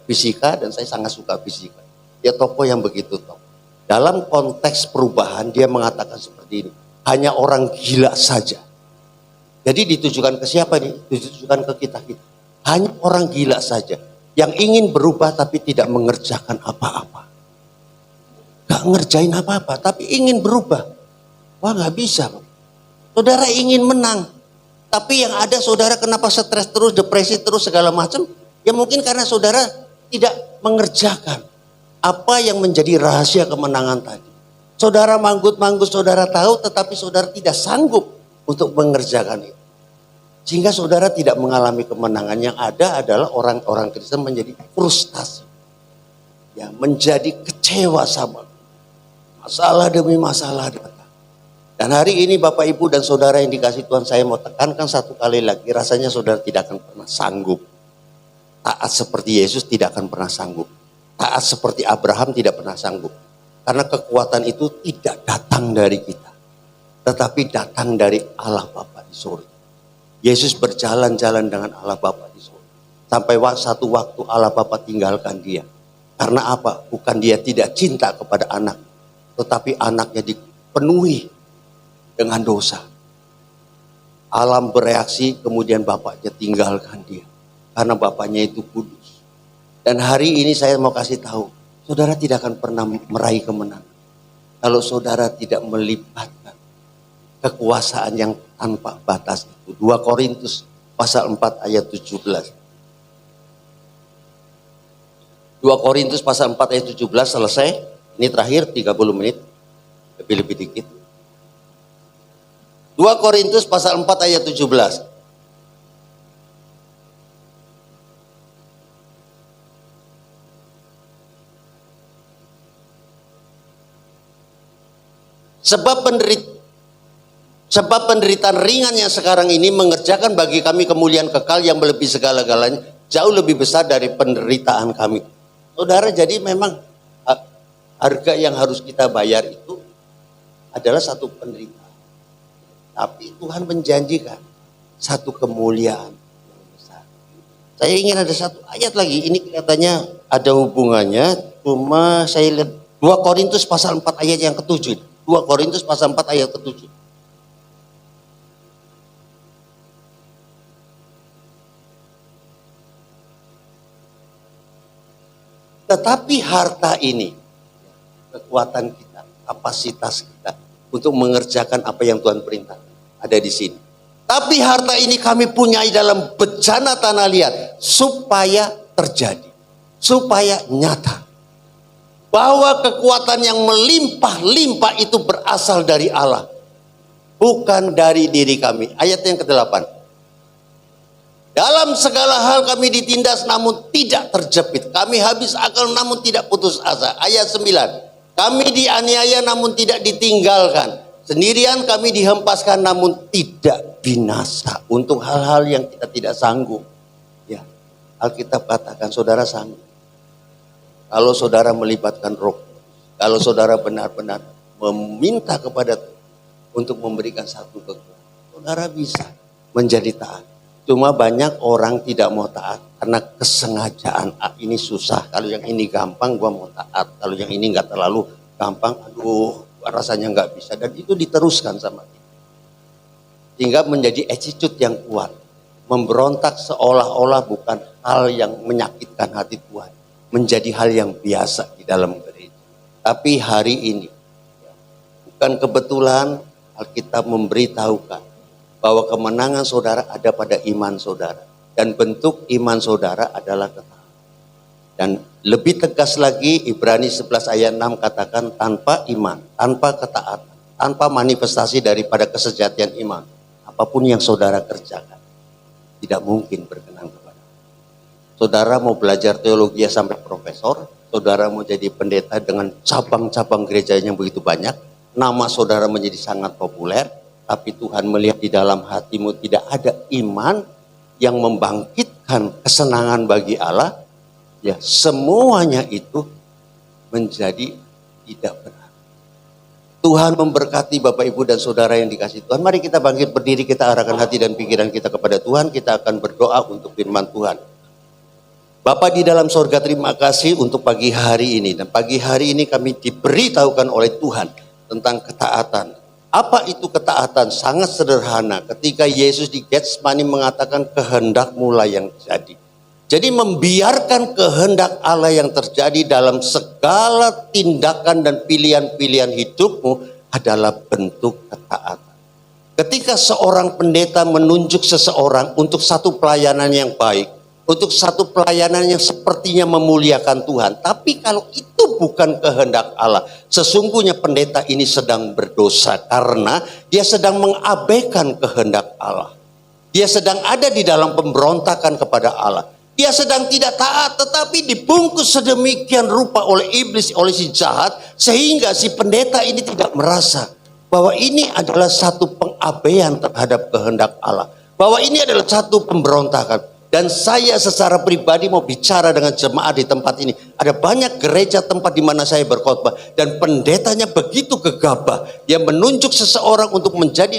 fisika dan saya sangat suka fisika. Dia tokoh yang begitu tokoh. Dalam konteks perubahan dia mengatakan seperti ini. Hanya orang gila saja. Jadi ditujukan ke siapa nih? Ditujukan ke kita. Hanya orang gila saja yang ingin berubah tapi tidak mengerjakan apa-apa. Gak ngerjain apa-apa tapi ingin berubah. Wah gak bisa. Saudara ingin menang. Tapi yang ada saudara kenapa stres terus, depresi terus segala macam. Ya mungkin karena saudara tidak mengerjakan apa yang menjadi rahasia kemenangan tadi. Saudara manggut-manggut, saudara tahu, tetapi saudara tidak sanggup untuk mengerjakan itu. Sehingga saudara tidak mengalami kemenangan. Yang ada adalah orang-orang Kristen menjadi frustasi. Ya, menjadi kecewa sama masalah demi masalah datang. Dan hari ini Bapak Ibu dan saudara yang dikasih Tuhan, saya mau tekankan satu kali lagi. Rasanya saudara tidak akan pernah sanggup. Taat seperti Yesus tidak akan pernah sanggup. Taat seperti Abraham tidak pernah sanggup. Karena kekuatan itu tidak datang dari kita. Tetapi datang dari Allah Bapa di surga. Yesus berjalan-jalan dengan Allah Bapa di surga. Sampai satu waktu Allah Bapa tinggalkan dia. Karena apa? Bukan dia tidak cinta kepada anak. Tetapi anaknya dipenuhi dengan dosa. Alam bereaksi, kemudian Bapaknya tinggalkan dia. Karena Bapaknya itu kudus. Dan hari ini saya mau kasih tahu. Saudara tidak akan pernah meraih kemenangan kalau saudara tidak melibatkan kekuasaan yang tanpa batas itu. 2 Korintus pasal 4 ayat 17. 2 Korintus pasal 4 ayat 17 selesai. Ini terakhir 30 menit. Lebih dikit. 2 Korintus pasal 4 ayat 17. Sebab penderitaan ringan yang sekarang ini mengerjakan bagi kami kemuliaan kekal yang melebihi segala-galanya, jauh lebih besar dari penderitaan kami. Saudara, jadi memang harga yang harus kita bayar itu adalah satu penderitaan. Tapi Tuhan menjanjikan satu kemuliaan yang besar. Saya ingin ada satu ayat lagi, ini katanya ada hubungannya, cuma saya lihat 2 Korintus pasal 4 ayat yang ke-7. 2 Korintus pasal 4 ayat ke-7. Tetapi harta ini, kekuatan kita, kapasitas kita untuk mengerjakan apa yang Tuhan perintahkan ada di sini. Tapi harta ini kami punyai dalam bejana tanah liat supaya terjadi, supaya nyata. Bahwa kekuatan yang melimpah-limpah itu berasal dari Allah. Bukan dari diri kami. Ayat yang ke-8. Dalam segala hal kami ditindas namun tidak terjepit. Kami habis akal namun tidak putus asa. Ayat 9. Kami dianiaya namun tidak ditinggalkan. Sendirian kami dihempaskan namun tidak binasa untuk hal-hal yang kita tidak sanggup. Ya, Alkitab katakan saudara sanggup. Kalau saudara melibatkan Roh, kalau saudara benar-benar meminta kepada Tuhan untuk memberikan satu kekuatan, saudara bisa menjadi taat. Cuma banyak orang tidak mau taat karena kesengajaan. Ini susah, kalau yang ini gampang gua mau taat, kalau yang ini nggak terlalu gampang, aduh rasanya nggak bisa, dan itu diteruskan sama kita. Sehingga menjadi attitude yang kuat, memberontak seolah-olah bukan hal yang menyakitkan hati Tuhan, menjadi hal yang biasa di dalam gereja. Tapi hari ini, bukan kebetulan Alkitab memberitahukan bahwa kemenangan saudara ada pada iman saudara. Dan bentuk iman saudara adalah ketaatan. Dan lebih tegas lagi Ibrani 11 ayat 6 katakan tanpa iman, tanpa ketaatan, tanpa manifestasi daripada kesejatian iman, apapun yang saudara kerjakan tidak mungkin berkenan kepada Allah. Saudara mau belajar teologi sampai profesor, saudara mau jadi pendeta dengan cabang-cabang gerejanya begitu banyak, nama saudara menjadi sangat populer, tapi Tuhan melihat di dalam hatimu tidak ada iman yang membangkitkan kesenangan bagi Allah, ya semuanya itu menjadi tidak benar. Tuhan memberkati Bapak Ibu dan Saudara yang dikasihi Tuhan. Mari kita bangkit berdiri, kita arahkan hati dan pikiran kita kepada Tuhan. Kita akan berdoa untuk firman Tuhan. Bapa di dalam sorga, terima kasih untuk pagi hari ini. Dan pagi hari ini kami diberitahukan oleh Tuhan tentang ketaatan. Apa itu ketaatan? Sangat sederhana. Ketika Yesus di Getsemani mengatakan kehendak-Mu lah yang jadi. Jadi membiarkan kehendak Allah yang terjadi dalam segala tindakan dan pilihan-pilihan hidupmu adalah bentuk ketaatan. Ketika seorang pendeta menunjuk seseorang untuk satu pelayanan yang baik, untuk satu pelayanan yang sepertinya memuliakan Tuhan, tapi kalau itu bukan kehendak Allah, sesungguhnya pendeta ini sedang berdosa karena dia sedang mengabaikan kehendak Allah. Dia sedang ada di dalam pemberontakan kepada Allah. Dia sedang tidak taat, tetapi dibungkus sedemikian rupa oleh iblis, oleh si jahat, sehingga si pendeta ini tidak merasa bahwa ini adalah satu pengabaian terhadap kehendak Allah, bahwa ini adalah satu pemberontakan. Dan saya secara pribadi mau bicara dengan jemaat di tempat ini. Ada banyak gereja tempat di mana saya berkhotbah dan pendetanya begitu gegabah. Dia menunjuk seseorang untuk menjadi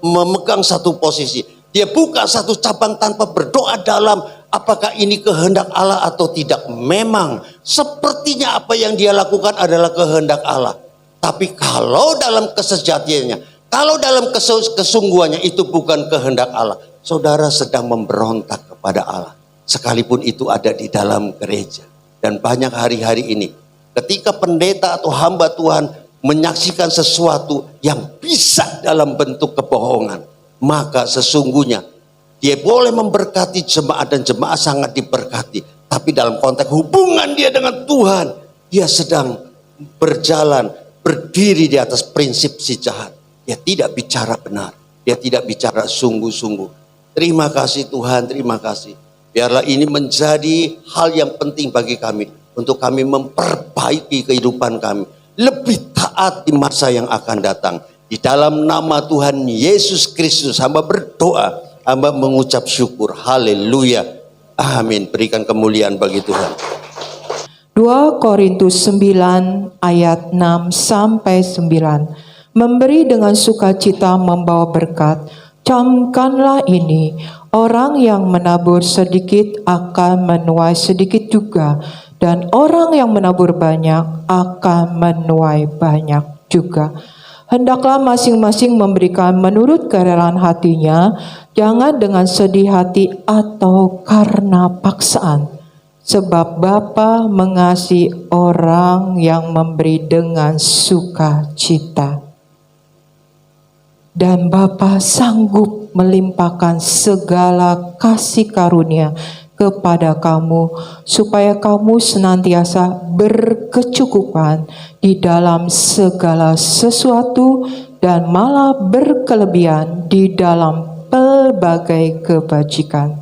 memegang satu posisi. Dia buka satu cabang tanpa berdoa dalam apakah ini kehendak Allah atau tidak. Memang sepertinya apa yang dia lakukan adalah kehendak Allah. Tapi kalau dalam kesejatiannya, kalau dalam kesungguhannya itu bukan kehendak Allah, saudara sedang memberontak kepada Allah. Sekalipun itu ada di dalam gereja. Dan banyak hari-hari ini, ketika pendeta atau hamba Tuhan menyaksikan sesuatu yang bisa dalam bentuk kebohongan, maka sesungguhnya dia boleh memberkati jemaat dan jemaat sangat diberkati. Tapi dalam konteks hubungan dia dengan Tuhan, dia sedang berjalan, berdiri di atas prinsip si jahat. Dia tidak bicara benar, dia tidak bicara sungguh-sungguh. Terima kasih Tuhan, terima kasih. Biarlah ini menjadi hal yang penting bagi kami. Untuk kami memperbaiki kehidupan kami. Lebih taat di masa yang akan datang. Di dalam nama Tuhan Yesus Kristus, hamba berdoa, hamba mengucap syukur. Haleluya. Amin. Berikan kemuliaan bagi Tuhan. 2 Korintus 9 ayat 6 sampai 9. Memberi dengan sukacita membawa berkat. Camkanlah ini, orang yang menabur sedikit akan menuai sedikit juga, dan orang yang menabur banyak akan menuai banyak juga. Hendaklah masing-masing memberikan menurut kerelaan hatinya, jangan dengan sedih hati atau karena paksaan. Sebab Bapa mengasihi orang yang memberi dengan sukacita. Dan Bapa sanggup melimpahkan segala kasih karunia kepada kamu, supaya kamu senantiasa berkecukupan di dalam segala sesuatu dan malah berkelebihan di dalam pelbagai kebajikan.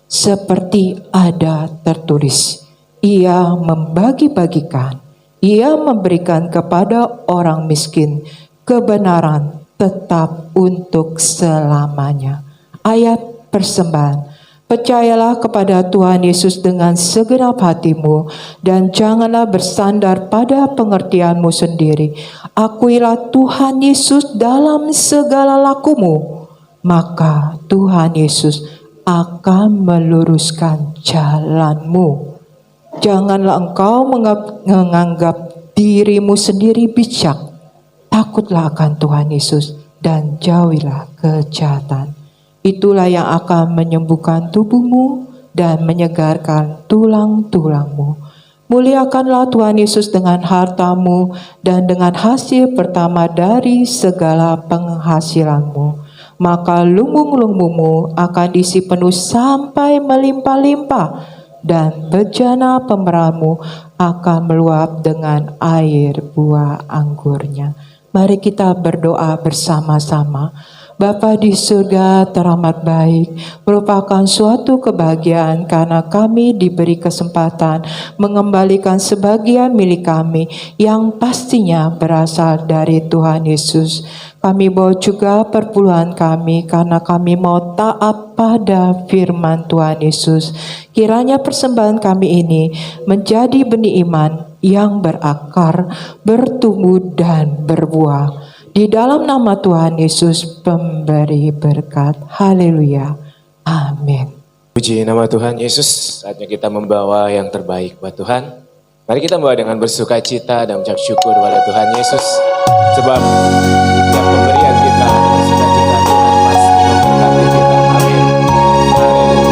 Seperti ada tertulis, Ia membagi-bagikan, Ia memberikan kepada orang miskin, kebenaran tetap untuk selamanya. Ayat persembahan. Percayalah kepada Tuhan Yesus dengan segenap hatimu dan janganlah bersandar pada pengertianmu sendiri. Akuilah Tuhan Yesus dalam segala lakumu, maka Tuhan Yesus akan meluruskan jalanmu. Janganlah engkau menganggap dirimu sendiri bijak. Takutlah akan Tuhan Yesus dan jauhilah kejahatan. Itulah yang akan menyembuhkan tubuhmu dan menyegarkan tulang-tulangmu. Muliakanlah Tuhan Yesus dengan hartamu dan dengan hasil pertama dari segala penghasilanmu. Maka lumbung-lumbungmu akan diisi penuh sampai melimpah-limpah, dan bejana pemeramu akan meluap dengan air buah anggurnya. Mari kita berdoa bersama-sama. Bapa di surga teramat baik, merupakan suatu kebahagiaan karena kami diberi kesempatan mengembalikan sebagian milik kami yang pastinya berasal dari Tuhan Yesus. Kami bawa juga perpuluhan kami karena kami mau taat pada firman Tuhan Yesus. Kiranya persembahan kami ini menjadi benih iman yang berakar, bertumbuh dan berbuah. Di dalam nama Tuhan Yesus pemberi berkat. Haleluya. Amin. Puji nama Tuhan Yesus. Saatnya kita membawa yang terbaik buat Tuhan. Mari kita membawa dengan bersuka cita dan mengucap syukur kepada Tuhan Yesus. Sebab setiap pemberian kita dengan sukacita Tuhan pasti memberkati kita. Amin. Haleluya.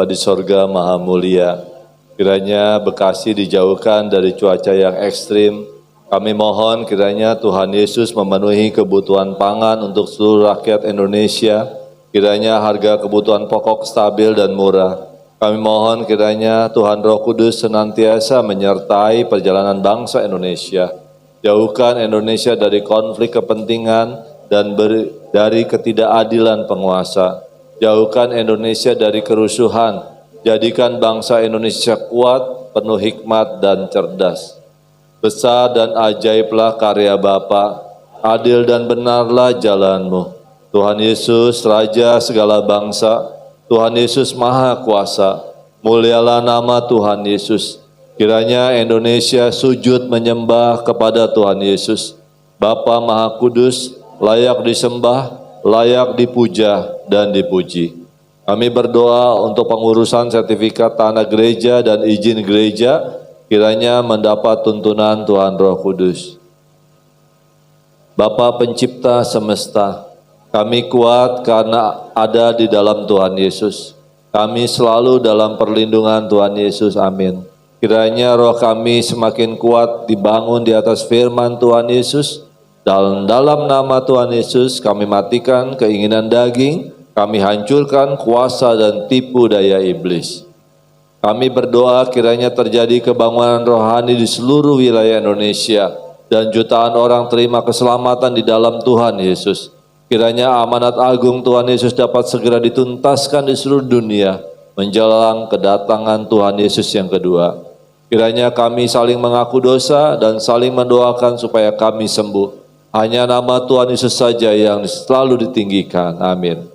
Bapa di sorga Maha Mulia, kiranya Bekasi dijauhkan dari cuaca yang ekstrim. Kami mohon kiranya Tuhan Yesus memenuhi kebutuhan pangan untuk seluruh rakyat Indonesia. Kiranya harga kebutuhan pokok stabil dan murah. Kami mohon kiranya Tuhan Roh Kudus senantiasa menyertai perjalanan bangsa Indonesia. Jauhkan Indonesia dari konflik kepentingan dan dari ketidakadilan penguasa. Jauhkan Indonesia dari kerusuhan. Jadikan bangsa Indonesia kuat, penuh hikmat dan cerdas. Besar dan ajaiblah karya Bapa, adil dan benarlah jalan-Mu. Tuhan Yesus, Raja segala bangsa, Tuhan Yesus Maha Kuasa, mulialah nama Tuhan Yesus. Kiranya Indonesia sujud menyembah kepada Tuhan Yesus. Bapa Maha Kudus, layak disembah, layak dipuja dan dipuji. Kami berdoa untuk pengurusan sertifikat tanah gereja dan izin gereja, kiranya mendapat tuntunan Tuhan Roh Kudus. Bapa Pencipta semesta, kami kuat karena ada di dalam Tuhan Yesus. Kami selalu dalam perlindungan Tuhan Yesus, amin. Kiranya roh kami semakin kuat dibangun di atas firman Tuhan Yesus. Dalam nama Tuhan Yesus kami matikan keinginan daging, kami hancurkan kuasa dan tipu daya iblis. Kami berdoa kiranya terjadi kebangunan rohani di seluruh wilayah Indonesia dan jutaan orang terima keselamatan di dalam Tuhan Yesus. Kiranya amanat agung Tuhan Yesus dapat segera dituntaskan di seluruh dunia menjelang kedatangan Tuhan Yesus yang kedua. Kiranya kami saling mengaku dosa dan saling mendoakan supaya kami sembuh. Hanya nama Tuhan Yesus saja yang selalu ditinggikan. Amin.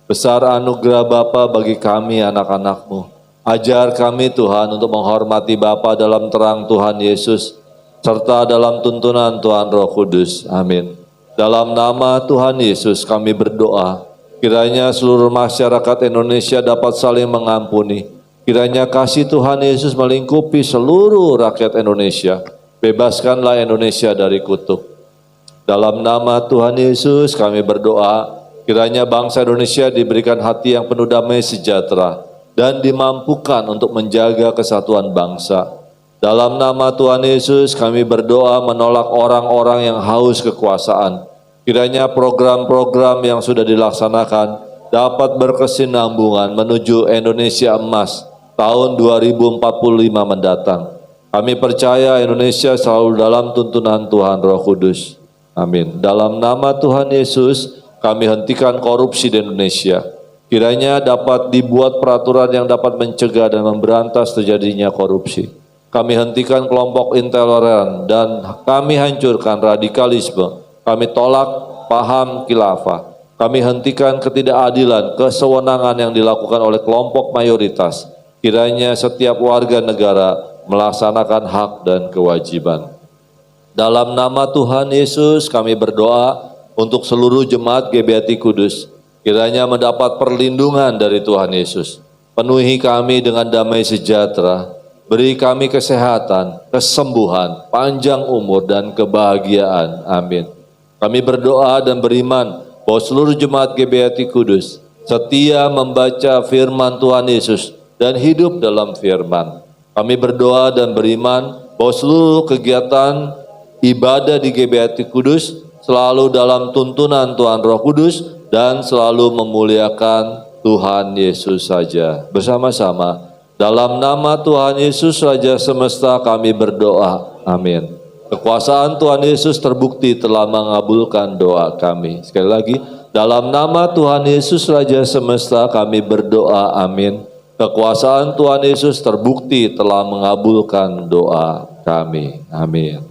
Besar anugerah Bapa bagi kami anak-anak-Mu. Ajar kami Tuhan untuk menghormati Bapa dalam terang Tuhan Yesus, serta dalam tuntunan Tuhan Roh Kudus. Amin. Dalam nama Tuhan Yesus kami berdoa, kiranya seluruh masyarakat Indonesia dapat saling mengampuni. Kiranya kasih Tuhan Yesus melingkupi seluruh rakyat Indonesia. Bebaskanlah Indonesia dari kutuk. Dalam nama Tuhan Yesus kami berdoa, kiranya bangsa Indonesia diberikan hati yang penuh damai sejahtera dan dimampukan untuk menjaga kesatuan bangsa. Dalam nama Tuhan Yesus kami berdoa menolak orang-orang yang haus kekuasaan. Kiranya program-program yang sudah dilaksanakan dapat berkesinambungan menuju Indonesia emas tahun 2045 mendatang. Kami percaya Indonesia selalu dalam tuntunan Tuhan Roh Kudus. Amin. Dalam nama Tuhan Yesus kami hentikan korupsi di Indonesia. Kiranya dapat dibuat peraturan yang dapat mencegah dan memberantas terjadinya korupsi. Kami hentikan kelompok intoleran dan kami hancurkan radikalisme. Kami tolak paham khilafah. Kami hentikan ketidakadilan, kesewenangan yang dilakukan oleh kelompok mayoritas. Kiranya setiap warga negara melaksanakan hak dan kewajiban. Dalam nama Tuhan Yesus kami berdoa untuk seluruh jemaat GBHT Kudus. Kiranya mendapat perlindungan dari Tuhan Yesus. Penuhi kami dengan damai sejahtera. Beri kami kesehatan, kesembuhan, panjang umur, dan kebahagiaan. Amin. Kami berdoa dan beriman bahwa seluruh jemaat GBHT Kudus setia membaca firman Tuhan Yesus dan hidup dalam firman. Kami berdoa dan beriman bahwa seluruh kegiatan ibadah di GBHT Kudus selalu dalam tuntunan Tuhan Roh Kudus dan selalu memuliakan Tuhan Yesus saja. Bersama-sama, dalam nama Tuhan Yesus Raja Semesta kami berdoa. Amin. Kekuasaan Tuhan Yesus terbukti telah mengabulkan doa kami. Sekali lagi, dalam nama Tuhan Yesus Raja Semesta kami berdoa. Amin. Kekuasaan Tuhan Yesus terbukti telah mengabulkan doa kami. Amin.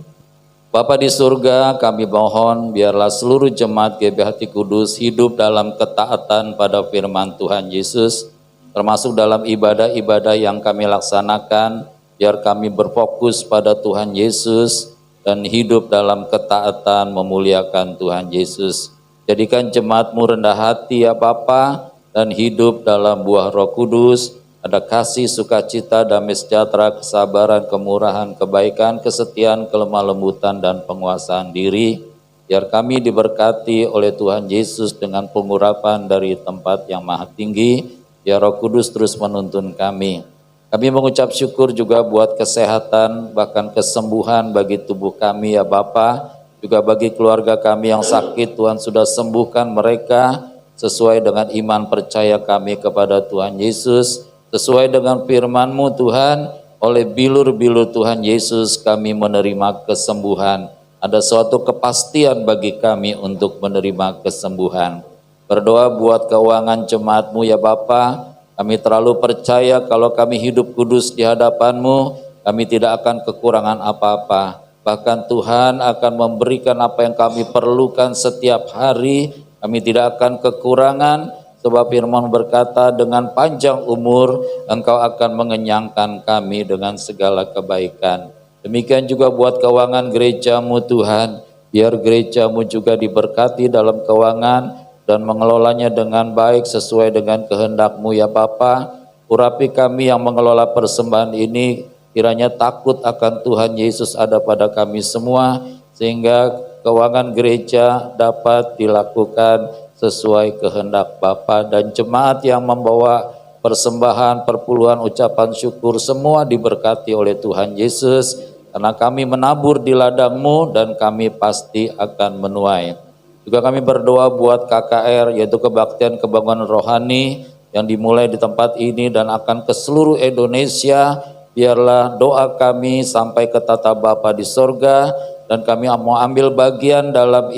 Bapa di surga, kami mohon biarlah seluruh jemaat GBHT Kudus hidup dalam ketaatan pada firman Tuhan Yesus, termasuk dalam ibadah-ibadah yang kami laksanakan, biar kami berfokus pada Tuhan Yesus dan hidup dalam ketaatan memuliakan Tuhan Yesus. Jadikan jemaat-Mu rendah hati ya Bapa, dan hidup dalam buah Roh Kudus, ada kasih, sukacita, damai sejahtera, kesabaran, kemurahan, kebaikan, kesetiaan, kelemah lembutan, dan penguasaan diri. Biar kami diberkati oleh Tuhan Yesus dengan pengurapan dari tempat yang maha tinggi, Biar Roh Kudus terus menuntun kami. Kami mengucap syukur juga buat kesehatan, bahkan kesembuhan bagi tubuh kami ya Bapa, juga bagi keluarga kami yang sakit, Tuhan sudah sembuhkan mereka sesuai dengan iman percaya kami kepada Tuhan Yesus, sesuai dengan firman-Mu Tuhan, oleh bilur-bilur Tuhan Yesus kami menerima kesembuhan. Ada suatu kepastian bagi kami untuk menerima kesembuhan. Berdoa buat keuangan jemaat-Mu ya Bapa. Kami terlalu percaya kalau kami hidup kudus di hadapan-Mu, kami tidak akan kekurangan apa-apa. Bahkan Tuhan akan memberikan apa yang kami perlukan setiap hari. Kami tidak akan kekurangan, sebab firman berkata dengan panjang umur Engkau akan mengenyangkan kami dengan segala kebaikan. Demikian juga buat keuangan gereja-Mu Tuhan, biar gereja-Mu juga diberkati dalam keuangan dan mengelolanya dengan baik sesuai dengan kehendak-Mu ya Bapa. Urapi kami yang mengelola persembahan ini, kiranya takut akan Tuhan Yesus ada pada kami semua, sehingga keuangan gereja dapat dilakukan sesuai kehendak Bapa, dan jemaat yang membawa persembahan, perpuluhan, ucapan syukur semua diberkati oleh Tuhan Yesus, karena kami menabur di ladang-Mu dan kami pasti akan menuai. Juga kami berdoa buat KKR, yaitu kebaktian kebangunan rohani yang dimulai di tempat ini dan akan ke seluruh Indonesia. Biarlah doa kami sampai ke tata Bapa di sorga, dan kami mau ambil bagian dalam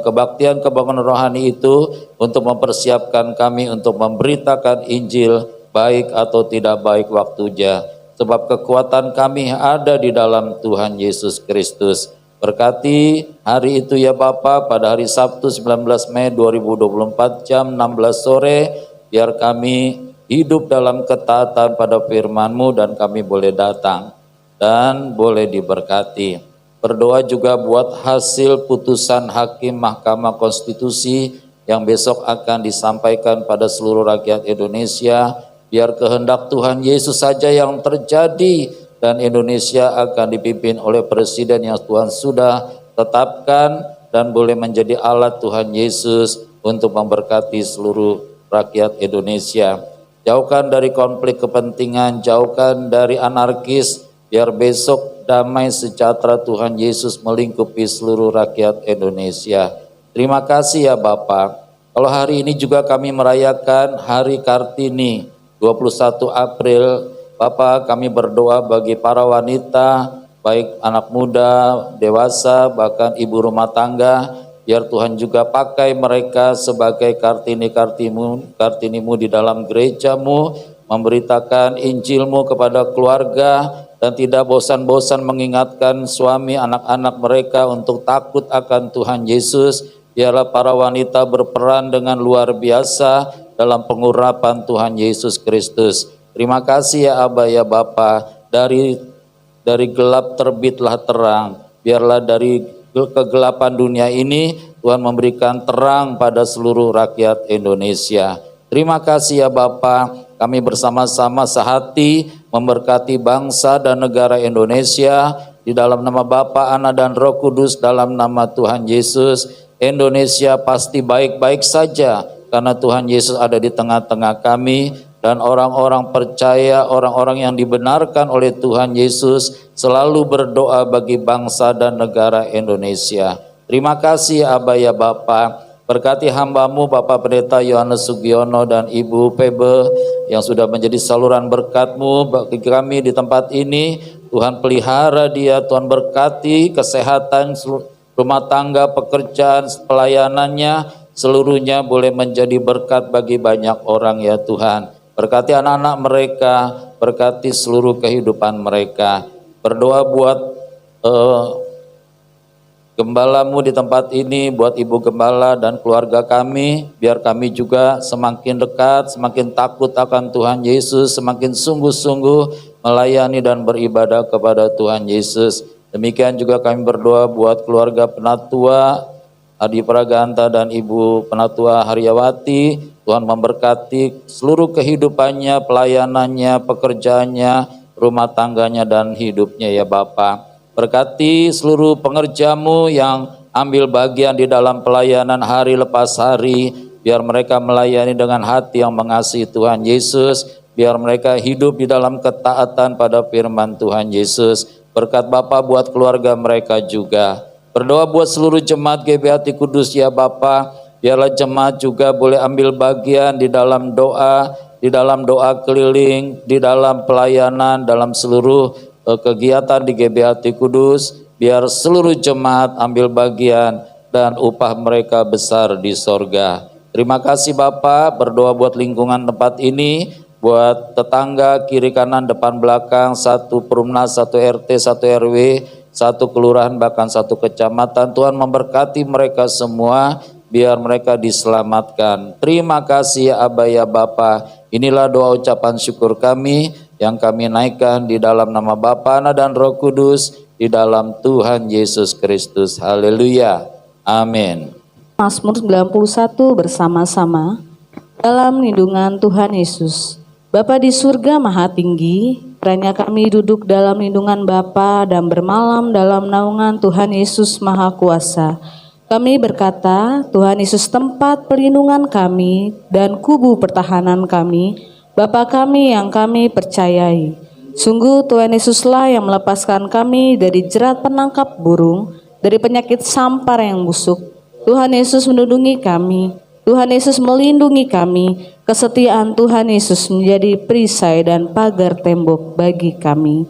kebaktian kebangunan rohani itu untuk mempersiapkan kami untuk memberitakan Injil, baik atau tidak baik waktunya. Sebab kekuatan kami ada di dalam Tuhan Yesus Kristus. Berkati hari itu ya Bapa, pada hari Sabtu 19 Mei 2024 jam 16 sore, biar kami hidup dalam ketaatan pada firman-Mu dan kami boleh datang dan boleh diberkati. Berdoa juga buat hasil putusan Hakim Mahkamah Konstitusi yang besok akan disampaikan pada seluruh rakyat Indonesia, biar kehendak Tuhan Yesus saja yang terjadi, dan Indonesia akan dipimpin oleh Presiden yang Tuhan sudah tetapkan dan boleh menjadi alat Tuhan Yesus untuk memberkati seluruh rakyat Indonesia. Jauhkan dari konflik kepentingan, jauhkan dari anarkis, biar besok damai sejahtera Tuhan Yesus melingkupi seluruh rakyat Indonesia. Terima kasih ya Bapa. Kalau hari ini juga kami merayakan Hari Kartini 21 April, Bapak, kami berdoa bagi para wanita, baik anak muda, dewasa, bahkan ibu rumah tangga, biar Tuhan juga pakai mereka sebagai kartini-Mu di dalam gereja-Mu, memberitakan Injil-Mu kepada keluarga, dan tidak bosan-bosan mengingatkan suami anak-anak mereka untuk takut akan Tuhan Yesus. Biarlah para wanita berperan dengan luar biasa dalam pengurapan Tuhan Yesus Kristus. Terima kasih ya Aba ya Bapa, dari gelap terbitlah terang. Biarlah dari kegelapan dunia ini Tuhan memberikan terang pada seluruh rakyat Indonesia. Terima kasih ya Bapa, kami bersama-sama sehati memberkati bangsa dan negara Indonesia di dalam nama Bapa, Anak dan Roh Kudus, dalam nama Tuhan Yesus. Indonesia pasti baik-baik saja karena Tuhan Yesus ada di tengah-tengah kami. Dan orang-orang percaya, orang-orang yang dibenarkan oleh Tuhan Yesus selalu berdoa bagi bangsa dan negara Indonesia. Terima kasih Aba ya Bapa. Berkati hamba-Mu Bapak Pendeta Yohanes Sugiono dan Ibu Pebe yang sudah menjadi saluran berkat-Mu bagi kami di tempat ini. Tuhan pelihara dia, Tuhan berkati kesehatan, rumah tangga, pekerjaan, pelayanannya, seluruhnya boleh menjadi berkat bagi banyak orang ya Tuhan. Berkati anak-anak mereka, berkati seluruh kehidupan mereka. Berdoa buat gembala-Mu di tempat ini, buat Ibu Gembala dan keluarga kami, biar kami juga semakin dekat, semakin takut akan Tuhan Yesus, semakin sungguh-sungguh melayani dan beribadah kepada Tuhan Yesus. Demikian juga kami berdoa buat keluarga Penatua Adi Praganta dan Ibu Penatua Haryawati. Tuhan memberkati seluruh kehidupannya, pelayanannya, pekerjaannya, rumah tangganya dan hidupnya ya Bapa. Berkati seluruh pengerja-Mu yang ambil bagian di dalam pelayanan hari lepas hari. biar mereka melayani dengan hati yang mengasihi Tuhan Yesus, biar mereka hidup di dalam ketaatan pada firman Tuhan Yesus. Berkat Bapa buat keluarga mereka juga. Berdoa buat seluruh jemaat GBHT Kudus ya Bapa, biarlah jemaat juga boleh ambil bagian di dalam doa keliling, di dalam pelayanan, dalam seluruh kegiatan di GBHT Kudus, biar seluruh jemaat ambil bagian dan upah mereka besar di sorga. Terima kasih Bapak, berdoa buat lingkungan tempat ini, buat tetangga, kiri kanan, depan belakang, satu perumnas, satu RT, satu RW, satu kelurahan, bahkan satu kecamatan. Tuhan memberkati mereka semua, biar mereka diselamatkan. Terima kasih ya Aba ya Bapa. Inilah doa ucapan syukur kami yang kami naikkan di dalam nama Bapa, Anak dan Roh Kudus, di dalam Tuhan Yesus Kristus. Haleluya. Amin. Mazmur 91 bersama-sama dalam lindungan Tuhan Yesus. Bapa di surga maha tinggi, kiranya kami duduk dalam lindungan Bapa dan bermalam dalam naungan Tuhan Yesus Maha Kuasa. Kami berkata, Tuhan Yesus tempat perlindungan kami dan kubu pertahanan kami, Bapa kami yang kami percayai. Sungguh Tuhan Yesuslah yang melepaskan kami dari jerat penangkap burung, dari penyakit sampar yang busuk. Tuhan Yesus melindungi kami, Tuhan Yesus melindungi kami. Kesetiaan Tuhan Yesus menjadi perisai dan pagar tembok bagi kami.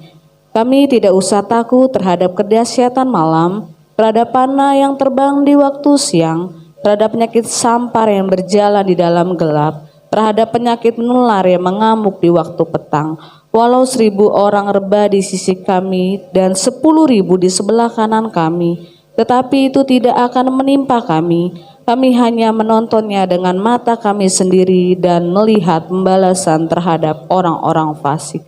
Kami tidak usah takut terhadap kedahsyatan malam, terhadap panah yang terbang di waktu siang, terhadap penyakit sampar yang berjalan di dalam gelap, terhadap penyakit menular yang mengamuk di waktu petang. Walau 1.000 orang rebah di sisi kami dan 10.000 di sebelah kanan kami, tetapi itu tidak akan menimpa kami. Kami hanya menontonnya dengan mata kami sendiri dan melihat pembalasan terhadap orang-orang fasik.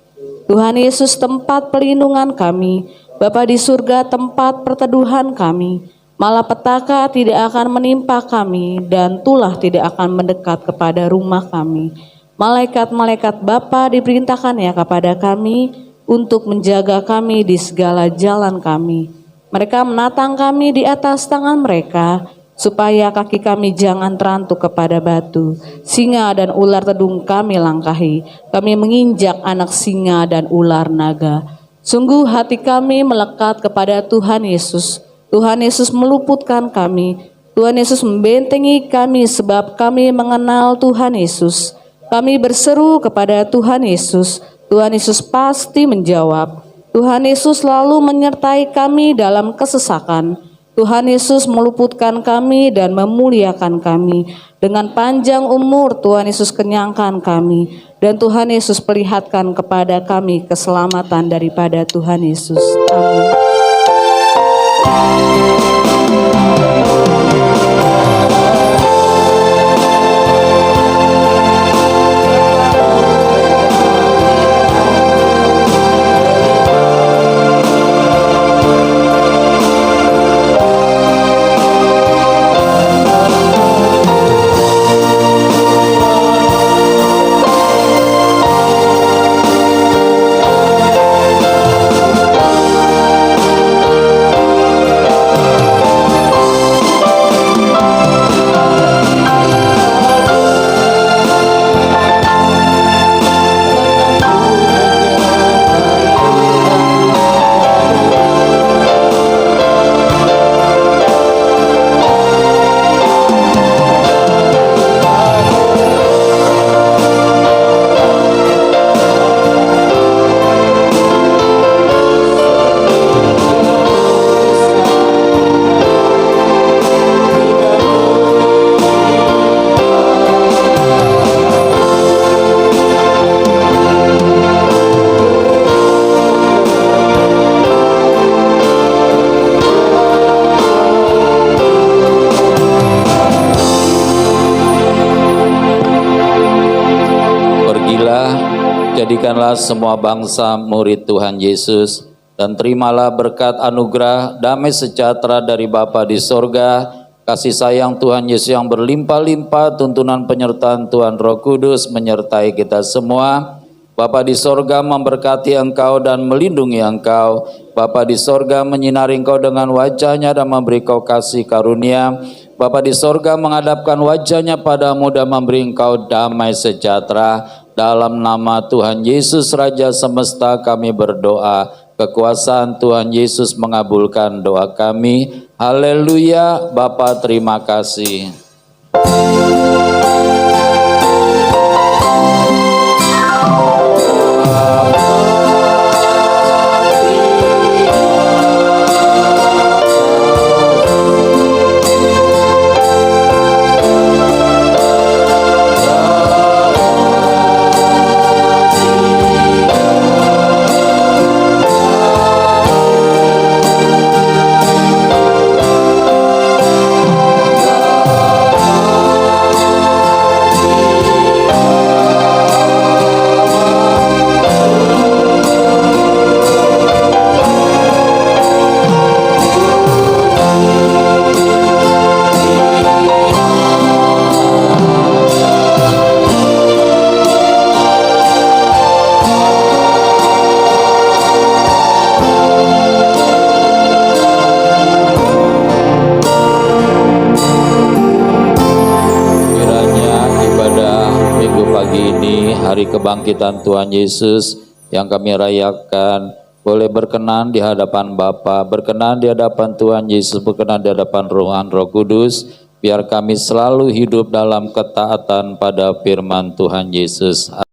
Tuhan Yesus tempat perlindungan kami, Bapa di surga tempat perteduhan kami. Malapetaka tidak akan menimpa kami dan tulah tidak akan mendekat kepada rumah kami. Malaikat-malaikat Bapa diperintahkannya kepada kami untuk menjaga kami di segala jalan kami. Mereka menatang kami di atas tangan mereka, supaya kaki kami jangan terantuk kepada batu. Singa dan ular tedung kami langkahi. Kami menginjak anak singa dan ular naga. Sungguh hati kami melekat kepada Tuhan Yesus. Tuhan Yesus meluputkan kami. Tuhan Yesus membentengi kami sebab kami mengenal Tuhan Yesus. Kami berseru kepada Tuhan Yesus. Tuhan Yesus pasti menjawab. Tuhan Yesus selalu menyertai kami dalam kesesakan. Tuhan Yesus meluputkan kami dan memuliakan kami. Dengan panjang umur Tuhan Yesus kenyangkan kami. Dan Tuhan Yesus perlihatkan kepada kami keselamatan daripada Tuhan Yesus. Amin. Jadikanlah semua bangsa murid Tuhan Yesus, dan terimalah berkat anugerah damai sejahtera dari Bapa di sorga, kasih sayang Tuhan Yesus yang berlimpah-limpah, tuntunan penyertaan Tuhan Roh Kudus menyertai kita semua. Bapa di sorga memberkati engkau dan melindungi engkau. Bapa di sorga menyinari engkau dengan wajahnya dan memberi kau kasih karunia. Bapa di sorga menghadapkan wajahnya padamu dan memberi engkau damai sejahtera. Dalam nama Tuhan Yesus Raja semesta kami berdoa. Kekuasaan Tuhan Yesus mengabulkan doa kami. Haleluya. Bapa terima kasih. Hari kebangkitan Tuhan Yesus yang kami rayakan boleh berkenan di hadapan Bapa, berkenan di hadapan Tuhan Yesus, berkenan di hadapan Roh Kudus. Biar kami selalu hidup dalam ketaatan pada firman Tuhan Yesus.